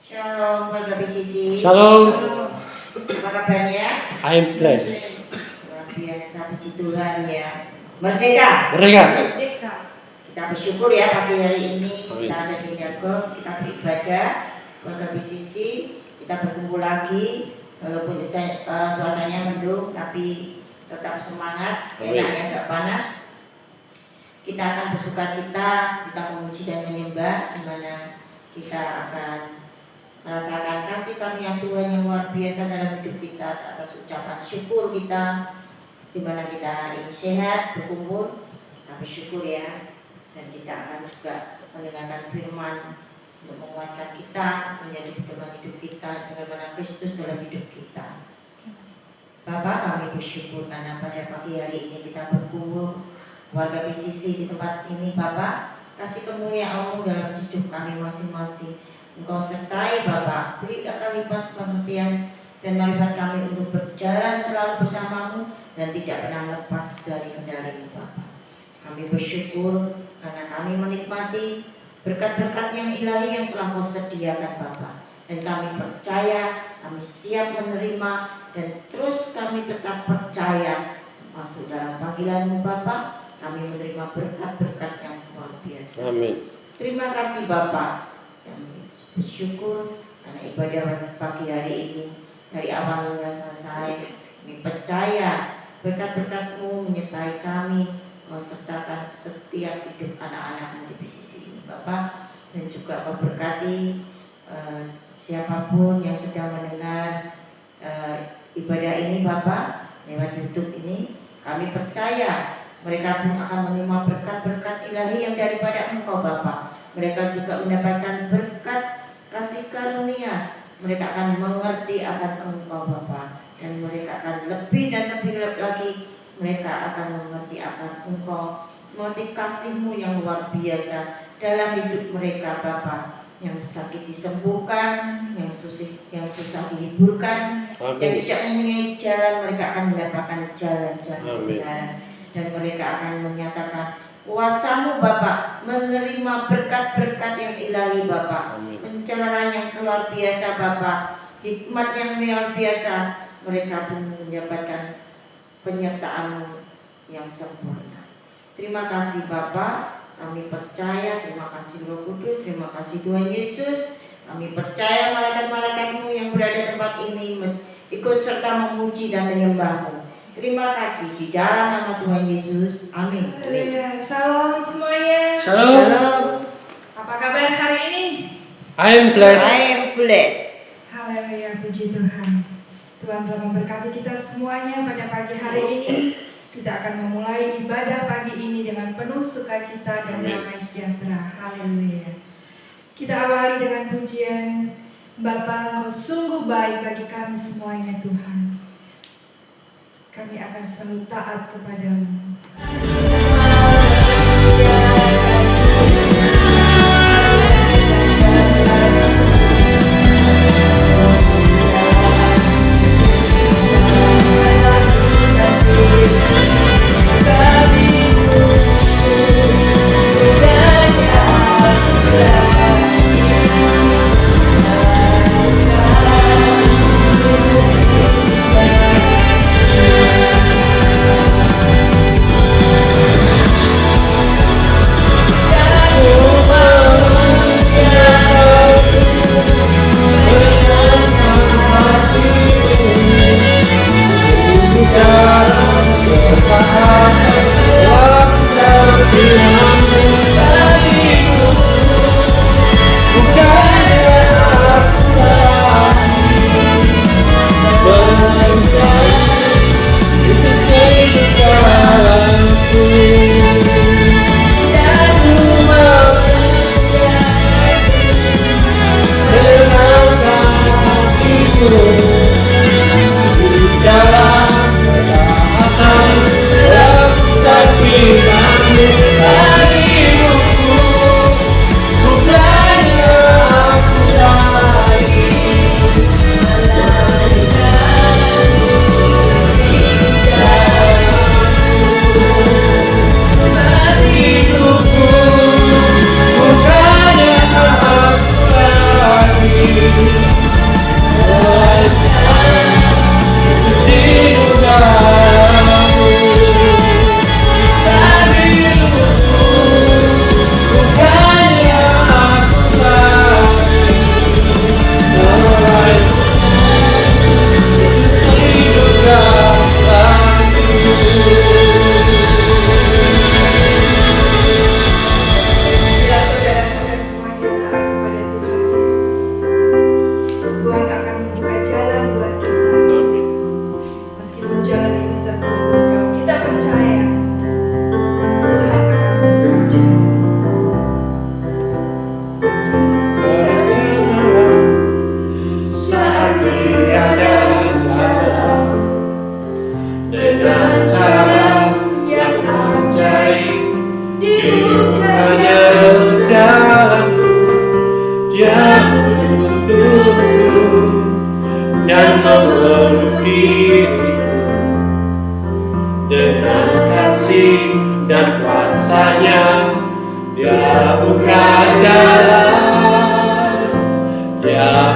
Shalom, keluarga BCC. Shalom. Apa kabarnya? I'm blessed. Luar biasa, puji Tuhan ya. Merdeka. Merdeka. Kita bersyukur ya pagi hari ini Amin. kita ada di Niago, kita beribadah, keluarga BCC, kita berkumpul lagi. Walaupun cuacanya mendung, tapi tetap semangat, Amin. enak ya, nggak panas. Kita akan bersuka cita, kita memuji dan menyembah, di mana kita akan merasakan kasih karunia Tuhan yang luar biasa dalam hidup kita, atas ucapan syukur kita, di mana kita ini sehat, berkumpul, kita bersyukur ya, dan kita akan juga mendengarkan firman untuk menguatkan kita, menjadi pedoman hidup kita, bagaimana Kristus dalam hidup kita. Bapak, kami bersyukur karena pada pagi hari ini kita berkumpul warga BCC di tempat ini. Bapak, kasih kemuliaan-Mu dalam hidup kami masing-masing. Engkau sertai Bapak, beri kalimat pengertian dan marifat kami untuk berjalan selalu bersama-Mu dan tidak pernah lepas dari kendali-Mu Bapak. Kami bersyukur karena kami menikmati berkat-berkat yang ilahi yang telah Kau sediakan Bapak. Dan kami percaya, kami siap menerima dan terus kami tetap percaya masuk dalam panggilan-Mu Bapak. Kami menerima berkat-berkat yang luar biasa. Amin. Terima kasih Bapak. Kami bersyukur karena ibadah pagi hari ini dari awal hingga selesai. Kami percaya berkat-berkat-Mu menyertai kami. Kau sertakan setiap hidup anak-anak-Mu di BCC ini Bapak. Dan juga Kau berkati siapapun yang sedang mendengar ibadah ini Bapak lewat YouTube ini. Kami percaya mereka pun akan menerima berkat-berkat ilahi yang daripada Engkau Bapa. Mereka juga mendapatkan berkat kasih karunia. Mereka akan mengerti akan Engkau Bapa. Dan mereka akan lebih dan lebih lagi. Mereka akan mengerti akan Engkau. Mengerti kasih-Mu yang luar biasa dalam hidup mereka Bapa. Yang sakit disembuhkan, yang susah dihiburkan. Amin. Yang tidak mempunyai jalan, mereka akan mendapatkan jalan-jalan Amin. kebenaran. Dan mereka akan menyatakan kuasa-Mu Bapak, menerima berkat-berkat yang ilahi Bapak, Amin. pencerahan yang luar biasa Bapak, hikmat yang luar biasa. Mereka pun mendapatkan penyertaan-Mu yang sempurna. Terima kasih Bapak, kami percaya. Terima kasih Roh Kudus, terima kasih Tuhan Yesus. Kami percaya malaikat-malaikat-Mu yang berada di tempat ini ikut serta memuji dan menyembah-Mu. Terima kasih di dalam nama Tuhan Yesus. Amin. Salam semuanya. Shalom. Shalom. Apa kabar hari ini? I'm blessed. I am blessed. Haleluya, puji Tuhan. Tuhan telah memberkati kita semuanya pada pagi hari ini. Kita akan memulai ibadah pagi ini dengan penuh sukacita dan damai sejahtera. Haleluya. Kita awali dengan pujian, Bapa, Engkau sungguh baik bagi kami semuanya Tuhan. Kami akan selalu taat kepadamu. Kami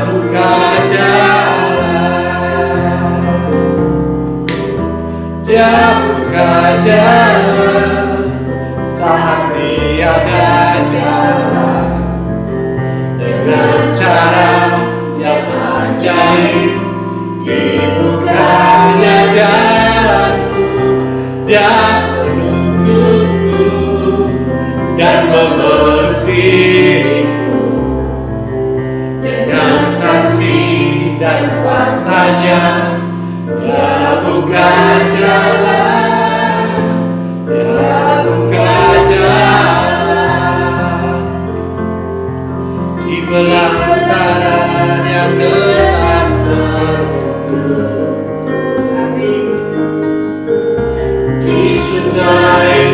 buka jalan, Dia buka jalan saat tiada jalan, dengan cara yang ajaib dibukanya jalanku. Dia menungguku dan memeluk diriku dengan kasih dan kuasanya. Dia buka jalan, Dia buka jalan di belantara yang telah terbentuk. Di sungai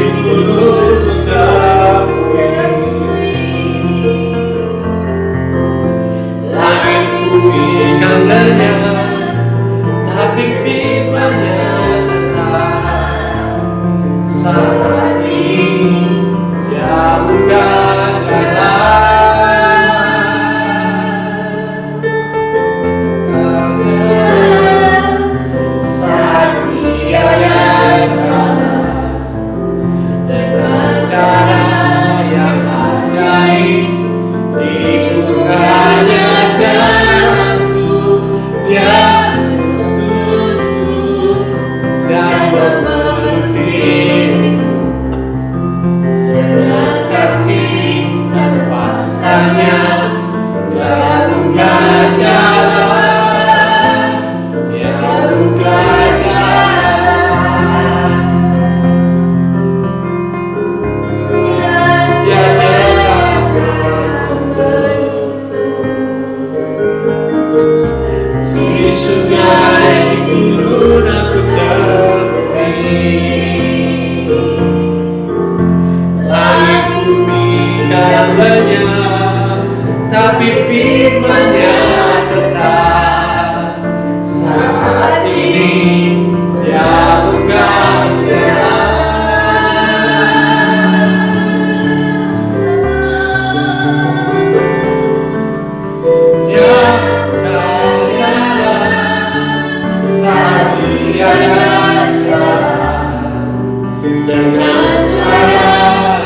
langit bumi kan lenyap, tapi firman-Nya tetap. Saat ini Dia buka jalan, saat tiada jalan, dengan cara yang ajaib dibukanya jalanku. Dia menuntutku dan memeluk diriku dengan kasih dan kuasanya. Dia buka jalan, Dia buka jalan. Dia tetap di sungai gurun aku terpenuhi. Langit bumi kan lenyap, tapi firman-Nya tetap. Saat ini Dia buka jalan, Dia buka jalan saat tiada jalan, dengan cara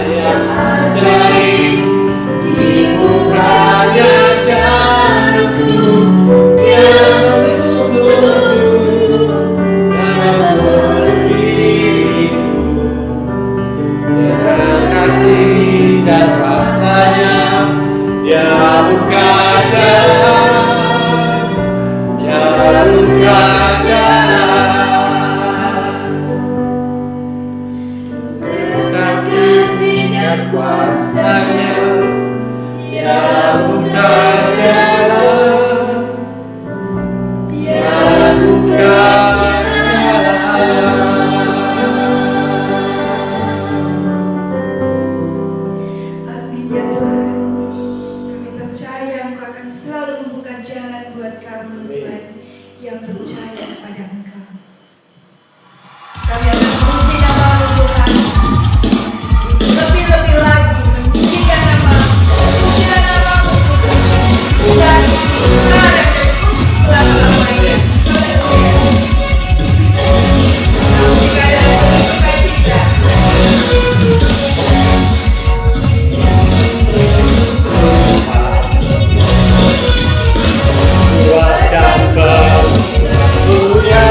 yang ajaib dibukanya jalanku. Dia menuntutku dan memeluk diriku dengan kasih dan kuasanya. Dia buka jalan, Dia buka jalan, kasih dan kuasanya. Dia buka jalan, Dia buka jalan. Amin ya Tuhan. Kami percaya Engkau akan selalu membuka jalan buat kami, Tuhan, yang percaya kepada Engkau. Kami akan memuji nama-Mu, Tuhan. Lebih-lebih lagi memujikan nama-Mu, memujikan nama-Mu, Tuhan. Dan selama-lamanya. Jika ada sukacita, Kuat dan berpunya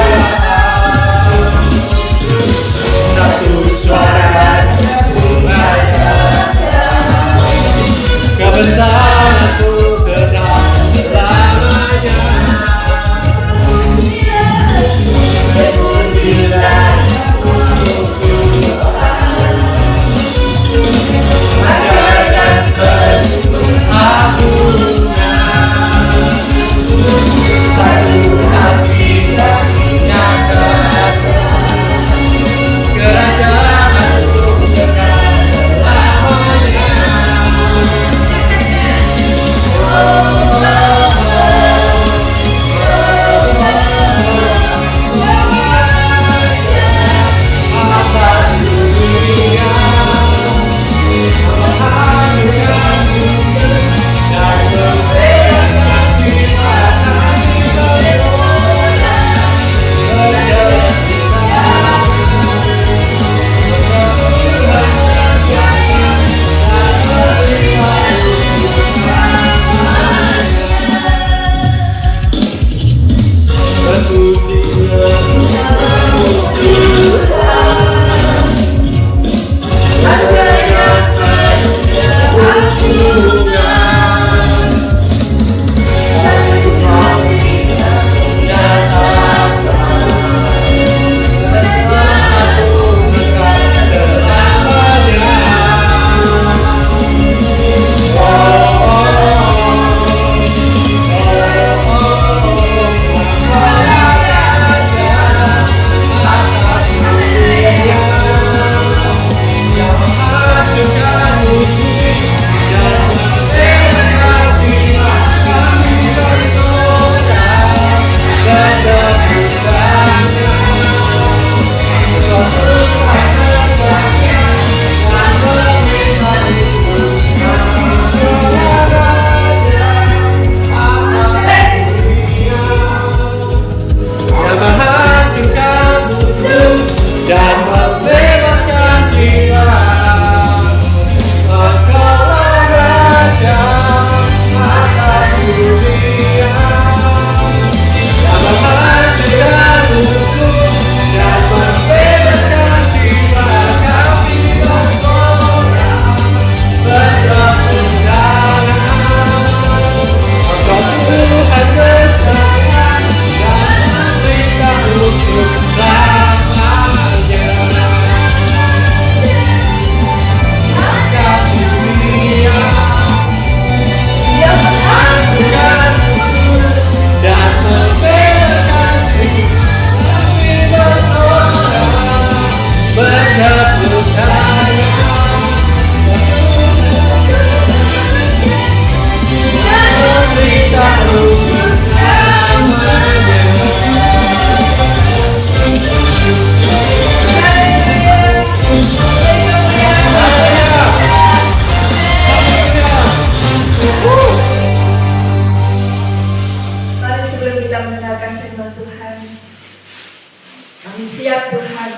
siap Tuhan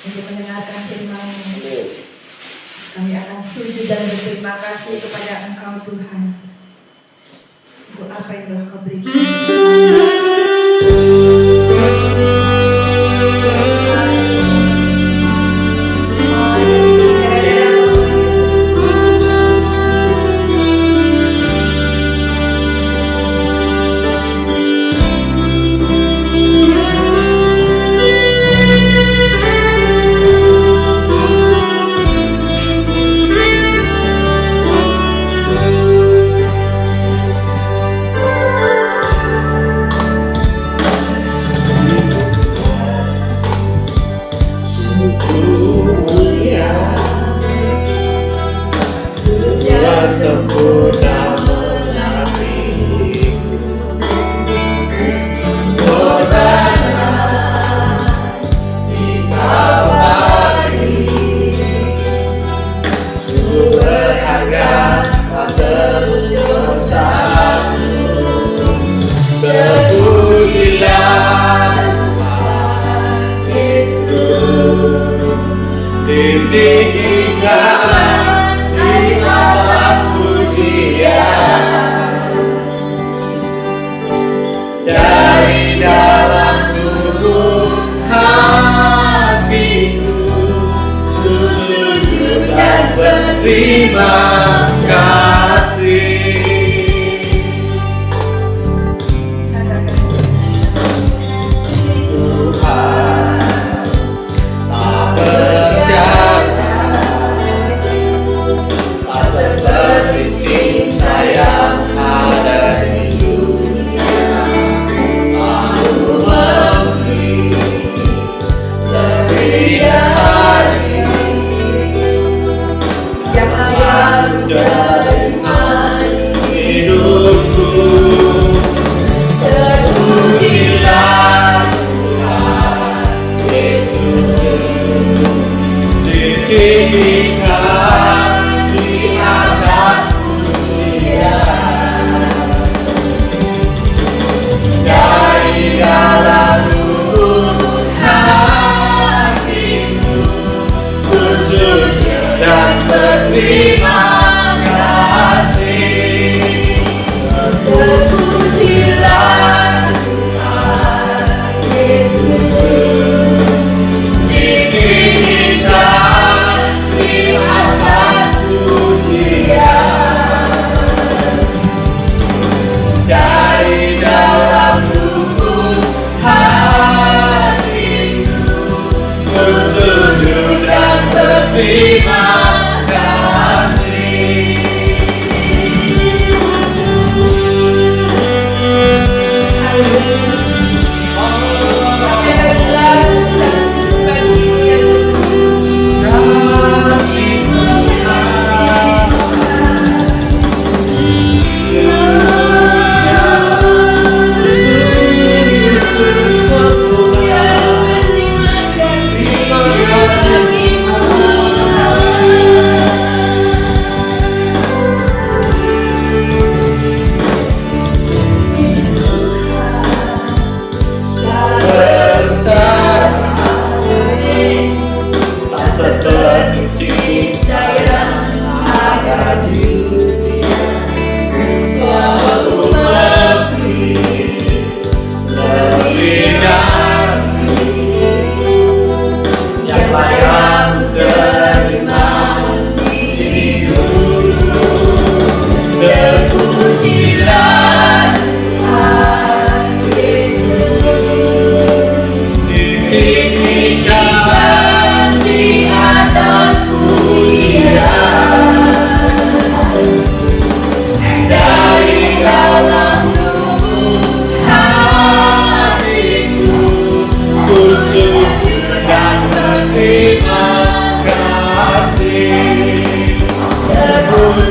untuk mendengarkan firman-Mu. Kami akan sujud dan berterima kasih kepada Engkau Tuhan untuk apa yang telah Kau berikan. Dari dalam lubuk hatiku, sujud dan berterima kasih. Tuhan tak bersyara, tak seperti cinta yang ada di hidupku. Terpujilah Tuhan Yesus, ditinggikan di atas dunia. Dari dalam lubuk hatiku, ku sujud dan berterima kasih. Terpujilah Tuhan Yesus, ditinggikan di atas dunia. Dari dalam lubuk hatiku, ku sujud dan berterima kasih.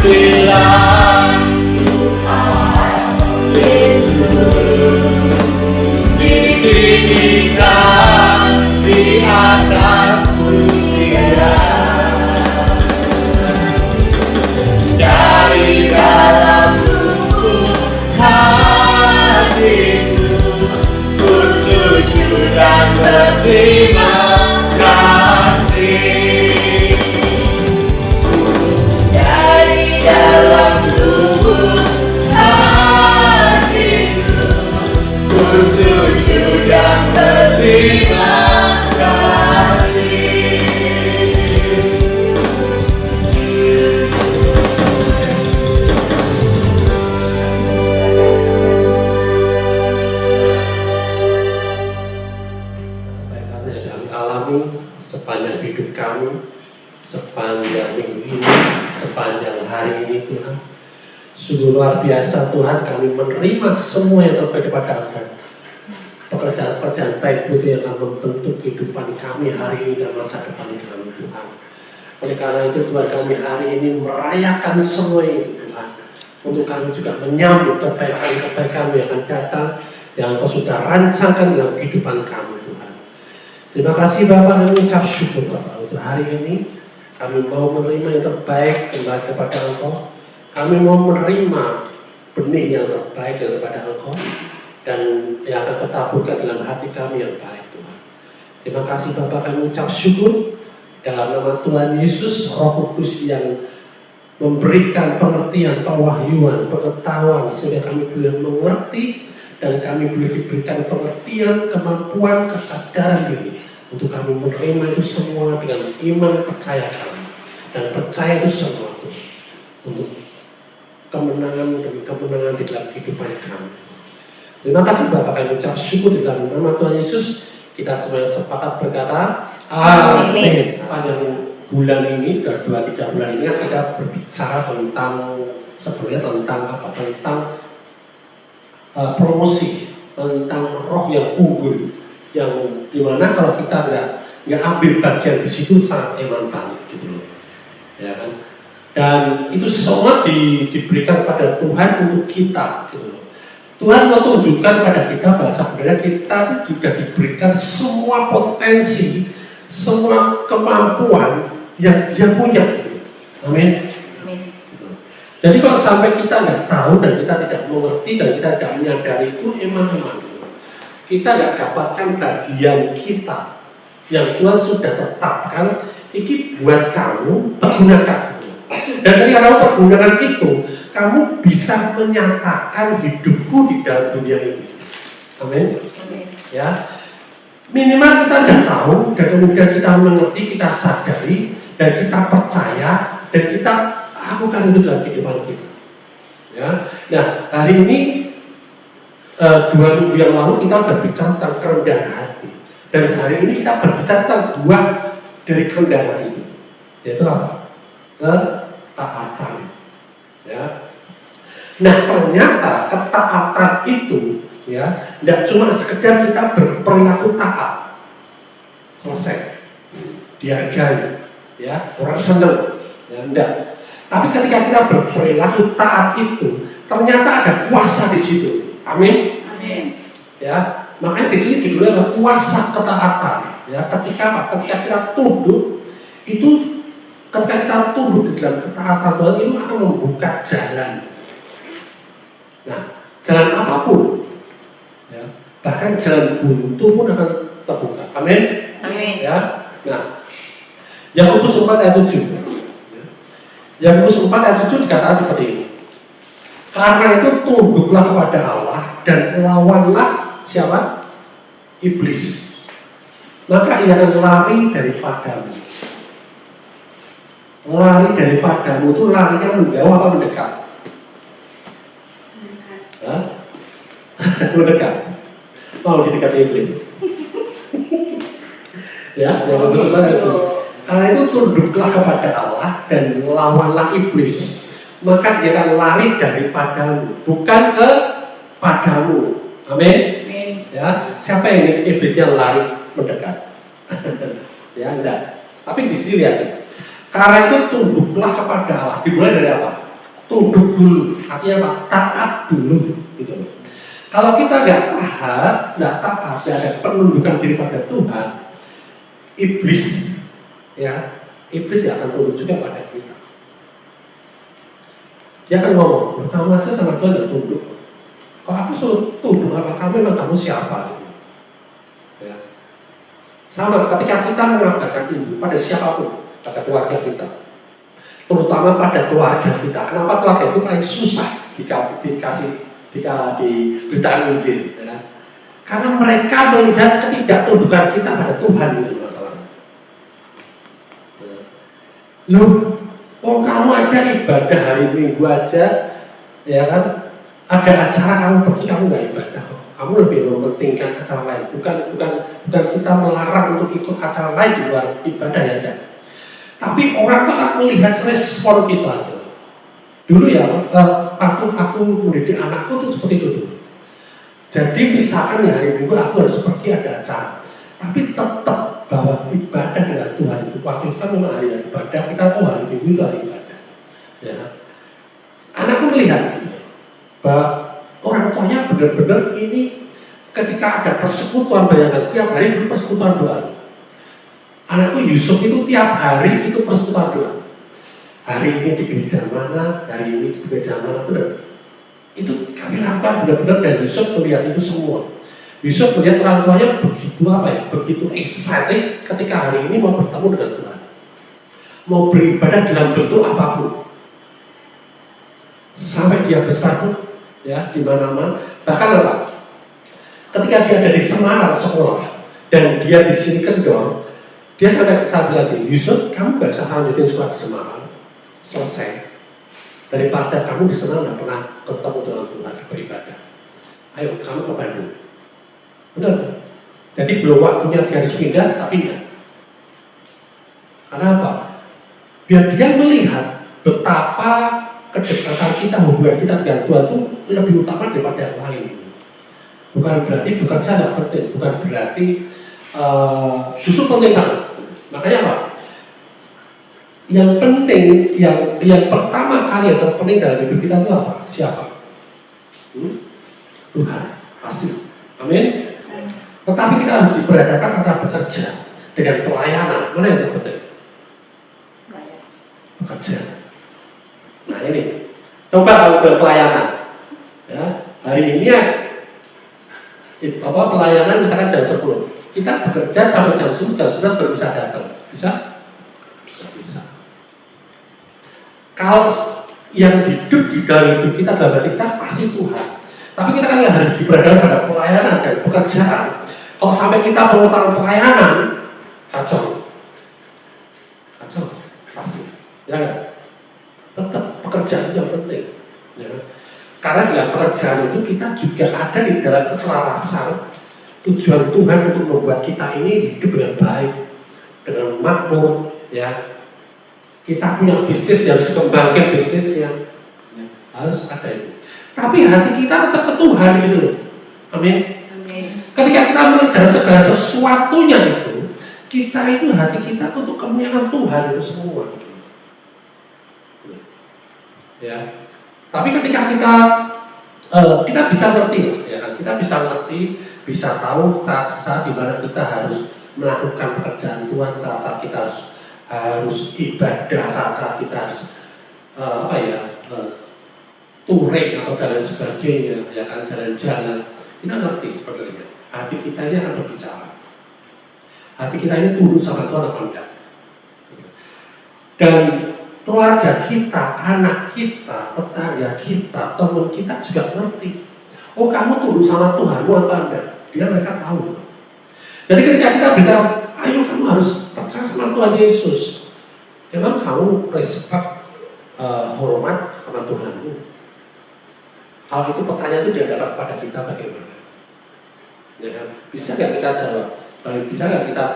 Terima Sujud dan berterima kasih dari dalam tubuh hatiku. Ku sujud dan berterima kasih. Sepanjang hidup kami, sepanjang minggu ini, sepanjang hari ini Tuhan, sungguh luar biasa Tuhan, kami menerima semua yang terbaik daripada Engkau. Pekerjaan-pekerjaan baik itu yang akan membentuk kehidupan kami hari ini dan masa depan kami Tuhan. Oleh karena itu Tuhan, kami hari ini merayakan semua ini Tuhan, untuk kami juga menyambut kebaikan-kebaikan yang akan datang, yang Engkau sudah rancangkan dalam kehidupan kami Tuhan. Terima kasih Bapak, kami ucap syukur Bapak untuk hari ini. Kami mau menerima yang terbaik kembali kepada Engkau. Kami mau menerima benih yang terbaik daripada Engkau dan yang akan ketaburkan dalam hati kami yang baik Tuhan. Terima kasih Bapak, kami ucap syukur dalam nama Tuhan Yesus, Roh Kudus yang memberikan pengertian, pewahyuan, pengetahuan sehingga kami boleh mengerti dan kami boleh diberikan pengertian, kemampuan, kesadaran diri untuk kami menerima itu semua dengan iman percaya kami dan percaya itu semua itu untuk kemenangan demi kemenangan di dalam kehidupan kami. Terima kasih Bapak, kami ucap syukur di dalam nama Tuhan Yesus. Kita semua sepakat berkata amin. Sepanjang bulan ini, 2-3 bulan ini kita berbicara tentang sebenarnya tentang apa? Tentang promosi, tentang roh yang unggul, yang dimana kalau kita nggak ambil bagian di situ sangat eman banget gitu loh, ya kan? Dan itu semua diberikan pada Tuhan untuk kita gitu loh. Tuhan mau tunjukkan pada kita bahwa sebenarnya kita juga diberikan semua potensi, semua kemampuan yang Dia punya. Gitu. Amin. Jadi kalau sampai kita nggak tahu dan kita tidak mengerti dan kita tidak menyadari itu eman-eman, kita nggak dapatkan bagian kita yang Tuhan sudah tetapkan. Ini buat kamu pergunakan. Dan dari kamu pergunakan itu, kamu bisa menyatakan hidupku di dalam dunia ini. Amin. Ya, minimal kita sudah tahu dan kemudian kita mengerti, kita sadari dan kita percaya dan kita lakukan itu dalam kehidupan kita. Ya, nah hari ini 2 minggu yang lalu kita berbicara tentang kerendahan hati, dan hari ini kita berbicara tentang buah dari kerendahan hati itu, yaitu apa? Ketaatan. Ya. Nah ternyata ketaatan itu ya tidak cuma sekedar kita berperilaku taat, selesai, dihargai, ya orang senang, ya enggak. Tapi ketika kita berperilaku taat itu, ternyata ada kuasa di situ. Amin. Amin. Ya, makanya di sini judulnya adalah kuasa ketaatan. Ya, ketika kita tunduk, itu ketika kita tunduk di dalam ketaatan Tuhan itu akan membuka jalan. Nah, jalan apapun, ya, bahkan jalan buntu pun akan terbuka. Amin. Amin. Ya, nah, Yakobus 4 ayat 7. Yakobus 4 ayat 7 dikatakan seperti ini. Karena itu tunduklah kepada Allah dan lawanlah siapa? Iblis. Maka ia akan lari daripadamu. Lari daripadamu itu larinya menjauh apa mendekat? Mendekat. Mau didekati iblis. Ya, Yakobus 4 ayat 7. Karena itu tunduklah kepada Allah dan lawanlah iblis. Maka dia akan lari daripadamu, bukan ke padamu. Amin. Ya, siapa yang ingin iblisnya lari mendekat? Ya, enggak. Tapi di sini lihat. Karena itu tunduklah kepada Allah. Dimulai dari apa? Tunduk dulu. Artinya apa? Taat dulu. Gitu. Kalau kita nggak taat, nggak ada penundukan diri pada Tuhan, iblis, ya, iblis akan tunduk juga pada kita. Dia akan ngomong, kamu aja sama Tuhan nggak tunduk. Kalau aku suruh tunduk sama kamu, memang kamu siapa? Ya. Sama ketika kita mengabaikan itu pada siapapun, pada keluarga kita, terutama pada keluarga kita. Kenapa keluarga itu paling susah jika diberitaan Injil? Ya? Karena mereka melihat ketidaktundukan kita pada Tuhan itu masalahnya. Loh, kamu aja ibadah hari Minggu aja, ya kan? Ada acara kamu pergi, kamu nggak ibadah kok. Kamu lebih mementingkan acara lain. Bukan kita melarang untuk ikut acara lain di luar ibadah ya, enggak. Tapi orang akan melihat respon kita. Dulu ya, aku mendidik anakku itu seperti itu dulu. Jadi misalkan ya hari Minggu aku harus pergi ada acara, tapi tetap bahwa ibadah dengan Tuhan itu waktu itu kan memang hari ibadah, kita tahu hari Minggu itu hari ibadah. Ya. Anakku melihat bahwa orang tuanya benar-benar ini ketika ada persekutuan, bayangkan tiap hari itu persekutuan doa. Anakku Yusuf itu tiap hari itu persekutuan doa. Hari ini di gereja mana, hari ini di gereja mana, benar. Itu kami lakukan benar-benar dan Yusuf melihat itu semua. Yusuf melihat orang tuanya begitu excited ketika hari ini mau bertemu dengan Tuhan, mau beribadah dalam bentuk apapun. Sampai dia besar tuh, ya di mana-mana. Bahkan apa? Ketika dia ada di Semarang sekolah dan dia di sini Kendor, dia sampai lagi, Yusuf, kamu gak usah lanjutin sekolah di Semarang, selesai. Daripada kamu di sana nggak pernah ketemu dengan Tuhan beribadah. Ayo kamu ke Bandung. Benar kan? Jadi belum waktunya dia harus pindah, tapi pindah. Karena apa? Biar dia melihat betapa kedekatan kita, hubungan kita dengan Tuhan itu lebih utama daripada yang lain. Bukan berarti bekerja nggak penting, bukan berarti justru penting banget. Makanya apa? Yang penting, yang pertama kali yang terpenting dalam hidup kita itu apa? Siapa? Tuhan, pasti. Amin. Tetapi kita harus diberadakan antara bekerja dengan pelayanan. Mana yang terpenting? Bekerja. Nah ini, coba kalau pelayanan. Ya, hari ini ya, pelayanan misalkan jam 10. Kita bekerja sampai jam 10, jam 11 baru bisa datang. Bisa? Bisa. Kalau yang hidup di dalam hidup kita dalam hati kita pasti Tuhan. Tapi kita kan harus diberadakan pada pelayanan dan pekerjaan. Kalau sampai kita melakukan pelayanan, kacau, pasti. Ya kan? Tetap pekerjaan itu yang penting. Ya. Karena dalam pekerjaan itu kita juga ada di dalam keselarasan tujuan Tuhan untuk membuat kita ini hidup dengan baik, dengan makmur, ya. Kita punya bisnis yang harus dikembangkan bisnisnya, ya, harus ada itu. Tapi hati kita tetap ke Tuhan gitu loh. Amin. Ketika kita mengejar segala sesuatunya itu, kita itu hati kita untuk kemuliaan Tuhan itu semua. Ya. Tapi ketika kita bisa ngerti, ya kan? Kita bisa ngerti, bisa tahu saat-saat di mana kita harus melakukan pekerjaan Tuhan, saat-saat kita harus ibadah, saat-saat kita harus touring atau dan sebagainya, ya kan, jalan-jalan. Kita ngerti sebenarnya. Hati kita ini akan berbicara. Hati kita ini tunduk sama Tuhan apa enggak? Dan keluarga kita, anak kita, tetangga kita, teman kita juga ngerti. Oh, kamu tunduk sama Tuhanmu apa enggak? Mereka tahu. Jadi ketika kita bilang, ayo kamu harus percaya sama Tuhan Yesus. Memang kamu respect, hormat sama Tuhanmu. Hal itu pertanyaan itu dihadapkan pada kita bagaimana? Ya, bisa nggak kita jawab? Bisa nggak kita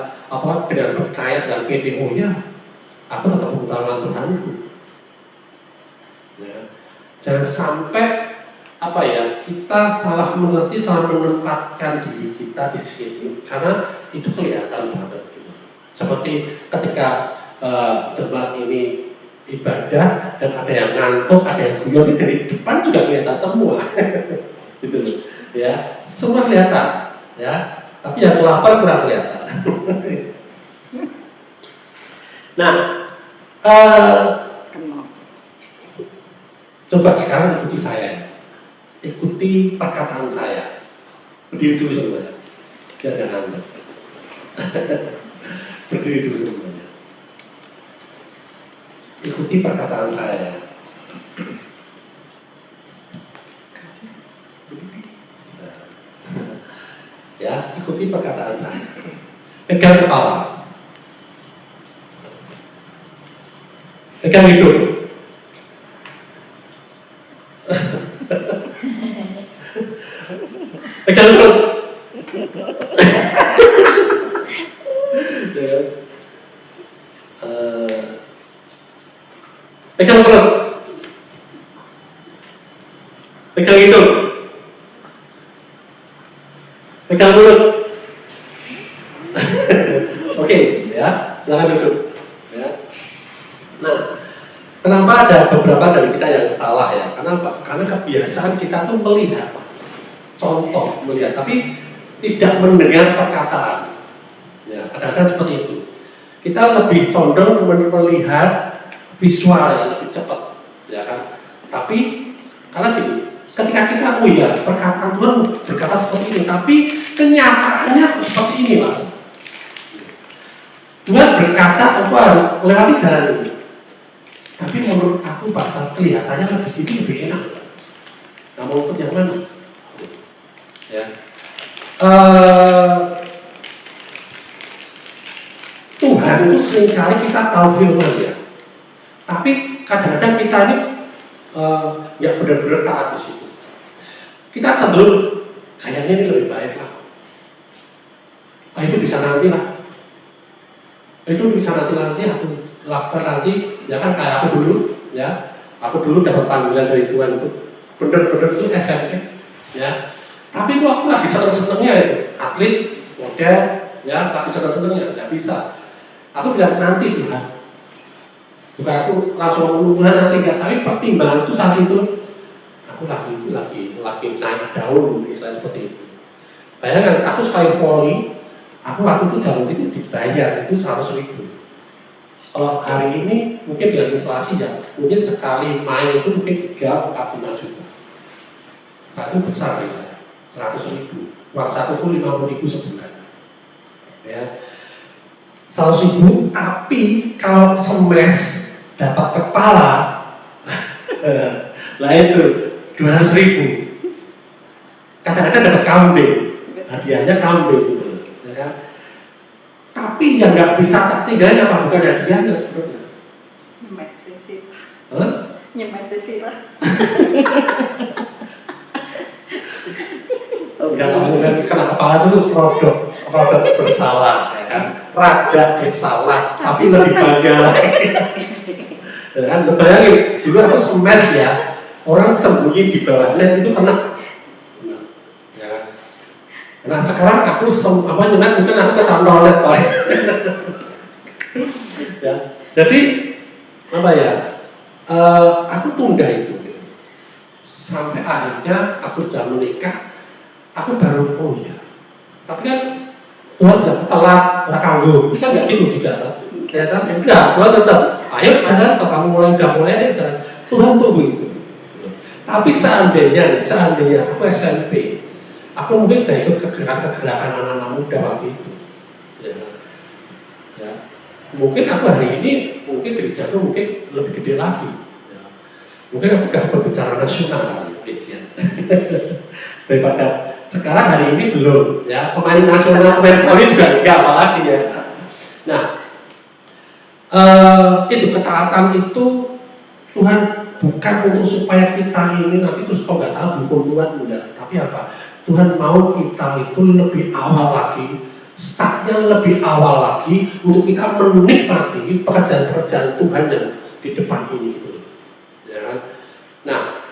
dengan percaya dengan PDO-nya? Aku tetap mengutamakan Tuhanku. Ya. Jangan sampai kita salah mengerti, salah menempatkan diri kita di sini, karena itu kelihatan banget. Gitu. Seperti ketika jemaat ini ibadah dan ada yang ngantuk, ada yang guyon, dari depan juga kelihatan semua, gitu, ya, semua kelihatan, ya, tapi yang lapar kurang kelihatan. Nah, coba sekarang ikuti saya, ikuti perkataan saya, berdiri dulu semuanya, jangan anda. Berdiri dulu semuanya. Ikuti perkataan saya. Ya, ikuti perkataan saya. Pegang kepala. Pegang hidung. Pegang perut. Pegang perut. Pegang hidung. Pegang mulut. Oke, ya, silakan duduk. Ya. Nah, kenapa ada beberapa dari kita yang salah ya? Kenapa? Karena kebiasaan kita tuh melihat contoh, melihat, tapi tidak mendengar perkataan. Ya, kadang-kadang seperti itu. Kita lebih condong melihat visual yang lebih cepat, ya kan? Tapi karena gini, ketika kita, oh ya, perkataan Tuhan berkata seperti ini, tapi kenyataannya seperti ini, Mas. Tuhan berkata, aku harus melewati jalan ini. Tapi menurut aku bahasa kelihatannya lebih ini lebih enak. Nah, mau ikut yang mana? Ya. Tuhan itu seringkali kita tahu firman ya. Tapi kadang-kadang kita ini nggak benar-benar taat di situ. Kita cenderung kayaknya ini lebih baik lah. Itu bisa nanti lah. Itu bisa nanti aku lakukan nanti, ya kan kayak aku dulu, ya. Aku dulu dapat panggilan dari Tuhan itu benar-benar itu SMP, ya. Tapi itu aku lagi seneng-senengnya itu, atlet, model, ya, lagi seneng-senengnya, nggak bisa. Aku bilang nanti Tuhan. Bukan aku langsung ngomong nanti nggak, tapi pertimbangan itu saat itu aku lagi naik daun, misalnya seperti itu. Bayangkan aku sekali volley, aku waktu itu jarum itu dibayar itu 100.000. Kalau hari ini mungkin dengan inflasi ya, mungkin sekali main itu mungkin 3-4-5 juta. Nah, itu besar ya saya, 100.000. Uang satu itu 50.000 sebulan. Ya, 100.000. Tapi kalau semes dapat kepala, lah itu 200.000. Kadang-kadang dapat kambing, hadiahnya kambing gitu, ya kan? Tapi yang nggak bisa tak tinggalin apa bukan hadiahnya sebenarnya? Nyemet sih. Hah? Nyemet sih lah. Yang namanya kena kepala itu produk bersalah, ya kan? Rada bersalah, tapi lebih bangga lagi. Ya kan? Bayangin, dulu aku semes ya, orang sembunyi di bawah net itu kena. Ya. Nah sekarang aku nyemet mungkin aku kecantol net, Pak. Ya. Jadi apa ya? Aku tunda itu. Sampai akhirnya aku sudah menikah. Aku baru, oh ya, tapi kan Tuhan tidak telat, tidak kanggung, kita nggak gitu juga kan? Ya kan? Enggak, Tuhan tetap, ayo jalan, kalau kamu udah mulai, ayo jalan. Tuhan tunggu itu. Tapi seandainya aku SMP, aku mungkin sudah ikut kegerakan anak-anak muda waktu itu. Ya. Mungkin aku hari ini, mungkin gerejaku mungkin lebih gede lagi. Ya. Mungkin aku sudah berbicara nasional kali, ya. Daripada sekarang hari ini belum, ya pemain nasional, pemain poli juga enggak apalagi ya. Nah, itu ketaatan itu Tuhan bukan untuk supaya kita ini nanti terus kok nggak tahu hukum Tuhan enggak, tapi apa? Tuhan mau kita itu lebih awal lagi, startnya lebih awal lagi untuk kita menikmati pekerjaan-pekerjaan Tuhan yang di depan ini itu. Ya. Nah.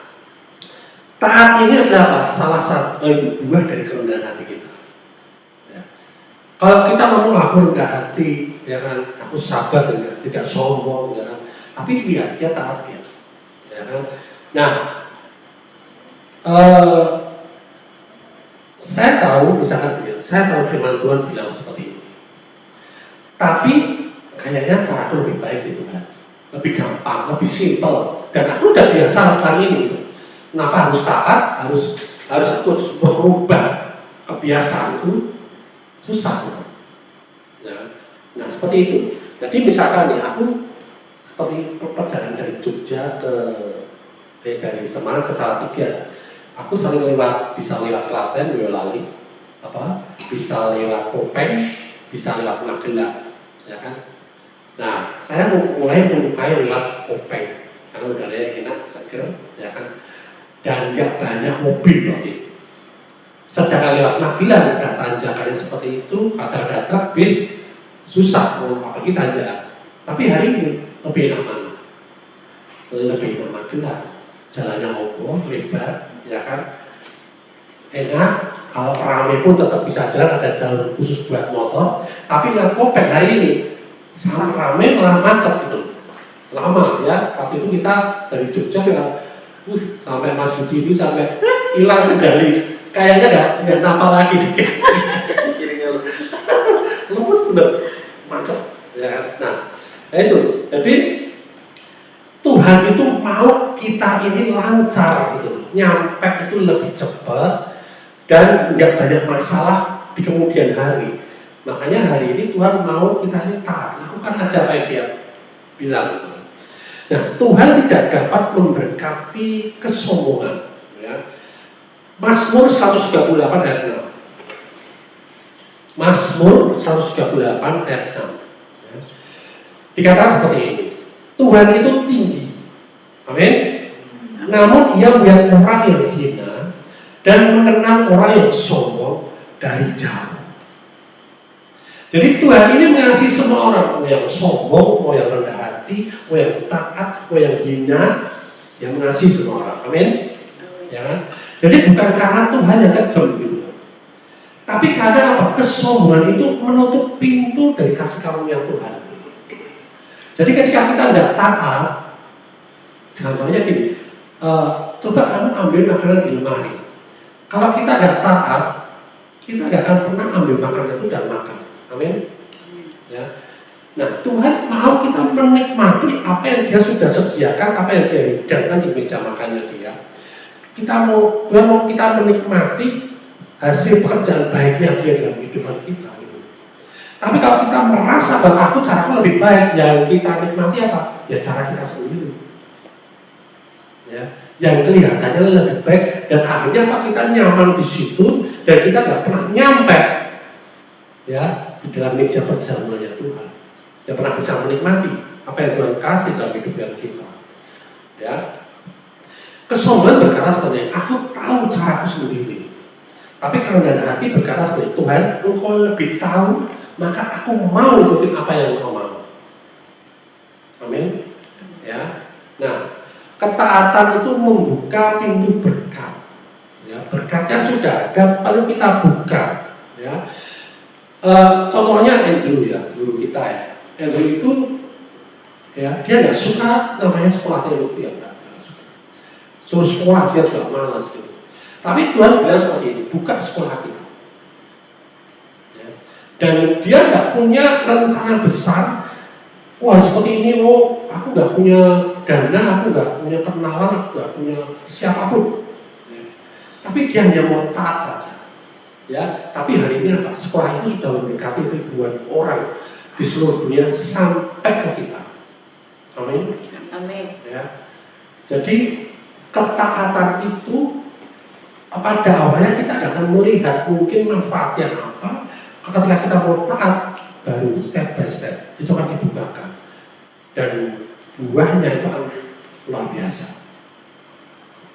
Taat ini adalah salah satu buah dari kerendahan hati kita. Ya. Kalau kita mau aku rendah hati, ya kan, aku sabar, ya, tidak sombong, ya kan. Tapi lihat dia taat ya, ya kan. Nah, saya tahu, misalkan ya, saya tahu firman Tuhan bilang seperti ini. Tapi kayaknya caraku lebih baik itu kan, lebih gampang, lebih simpel, dan aku udah biasa lakukan ini. Kenapa harus taat, harus aku merubah kebiasaanku, susah. Nah seperti itu. Jadi misalkan nih aku seperti perjalanan dari Jogja dari Semarang ke Salatiga, aku sering bisa lewat Klaten, Boyolali, bisa lewat Kopeng, bisa lewat Magelang, ya kan? Nah, saya mulai menyukai lewat Kopeng karena udaranya enak, seger, ya kan? Dan nggak banyak mobil lagi. Sedangkan lewat Magelang ada tanjakan yang seperti itu, ada truk bis, susah mau apalagi tanjakan. Tapi hari ini lebih enak mana? Lebih enak Magelang. Jalannya oboh, lebar, ya kan? Enak. Kalau ramai pun tetap bisa jalan, ada jalur khusus buat motor. Tapi lewat Kopeng hari ini sangat ramai, malah macet gitu. Lama ya. Waktu itu kita dari Jogja sampai Mas Yudi itu sampai hilang kendali. Kayaknya nggak napal lagi di kirinya lemes bener, macet. Ya kan? Nah, itu. Jadi Tuhan itu mau kita ini lancar gitu, nyampe itu lebih cepat dan nggak banyak masalah di kemudian hari. Makanya hari ini Tuhan mau kita ini taat, lakukan aja apa yang Dia bilang. Nah, Tuhan tidak dapat memberkati kesombongan. Ya. Mazmur 138 ayat 6. Mazmur 138 ayat 6. Ya. Dikatakan seperti ini. Tuhan itu tinggi, amin. Namun Ia melihat orang yang hina dan mengenal orang yang sombong dari jauh. Jadi Tuhan ini mengasihi semua orang, mau yang sombong, mau yang rendah hati, mau yang taat, mau yang hina, yang mengasihi semua orang, amin. Ya kan? Jadi bukan karena Tuhan yang kejam gitu, tapi karena apa? Kesombongan itu menutup pintu dari kasih karunia Tuhan. Jadi ketika kita tidak taat, contohnya gini, coba kamu ambil makanan di lemari. Kalau kita tidak taat, kita tidak akan pernah ambil makanan itu dan makan. Amin. Ya. Nah, Tuhan mau kita menikmati apa yang Dia sudah sediakan, apa yang Dia hidangkan di meja makannya Dia. Tuhan mau kita menikmati hasil pekerjaan baiknya Dia dalam kehidupan kita. Tapi kalau kita merasa bahwa caraku lebih baik, yang kita nikmati apa? Ya cara kita sendiri. Ya, yang kelihatannya lebih baik dan akhirnya apa? Kita nyaman di situ dan kita nggak pernah nyampe ya di dalam meja perjamuannya Tuhan. Tidak pernah bisa menikmati apa yang Tuhan kasih dalam hidup kita. Ya, kesombongan berkata seperti aku tahu caraku sendiri. Tapi kerendahan hati berkata seperti Tuhan, Engkau lebih tahu, maka aku mau ikutin apa yang Engkau mau. Amin. Ya. Nah, ketaatan itu membuka pintu berkat. Ya, berkatnya sudah ada, lalu kita buka. Ya. Contohnya Andrew ya, guru kita ya. Andrew itu, ya, dia nggak suka namanya sekolah teologi ya, suruh sekolah dia juga malas gitu. Tapi Tuhan bilang seperti ini, buka sekolah kita. Ya. Dan dia nggak punya rencana besar. Wah seperti ini, aku nggak punya dana, aku nggak punya kenalan, aku nggak punya siapapun. Ya. Tapi dia hanya mau taat saja. Ya, tapi hari ini apa? Sekolah itu sudah memberkati ribuan orang di seluruh dunia sampai ke kita. Amin. Amin. Ya. Jadi ketaatan itu pada awalnya kita tidak akan melihat mungkin manfaatnya apa. Ketika kita mau taat, baru step by step itu akan dibukakan dan buahnya itu akan luar biasa.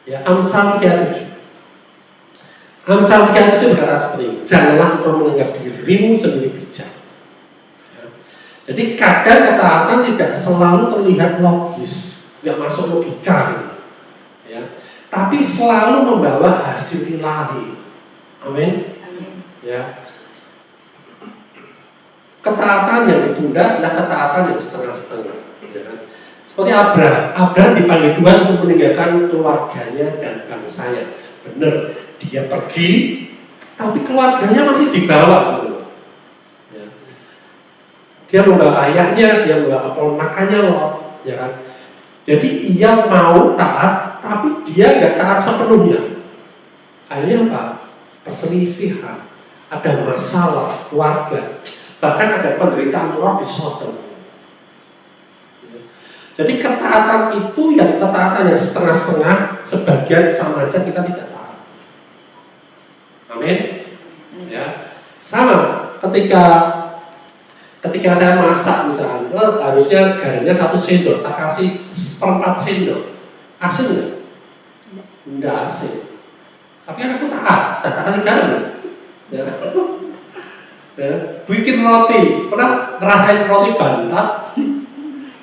Ya, Amsal 37. Amsal 37 berkata seperti ini, janganlah engkau menganggap dirimu sendiri bijak. Ya. Jadi kadang ketaatan tidak selalu terlihat logis, tidak masuk logika gitu. Ya. Tapi selalu membawa hasil ilahi. Amin. Amin. Ya. Ketaatan yang ditunda adalah ketaatan yang setengah-setengah. Ya. Seperti Abraham dipanggil Tuhan untuk meninggalkan keluarganya dan bangsanya. Benar, dia pergi, tapi keluarganya masih dibawa. Ya. Dia membawa ayahnya, dia membawa keponakannya loh, ya kan? Jadi ia mau taat, tapi dia nggak taat sepenuhnya. Akhirnya apa? Perselisihan, ada masalah keluarga. Bahkan ada penderitaan roh di Sodom. Jadi ketaatan itu yang ketaatan yang setengah-setengah, sebagian sama aja kita tidak taat. Amin. Ya, sama ketika saya masak misalnya, harusnya garamnya 1 sendok, tak kasih 1/4 sendok, asin nggak? Nggak asin. Tapi aku taat, tak kasih garam. Ya. Ya. Bikin roti, pernah ngerasain roti bantat?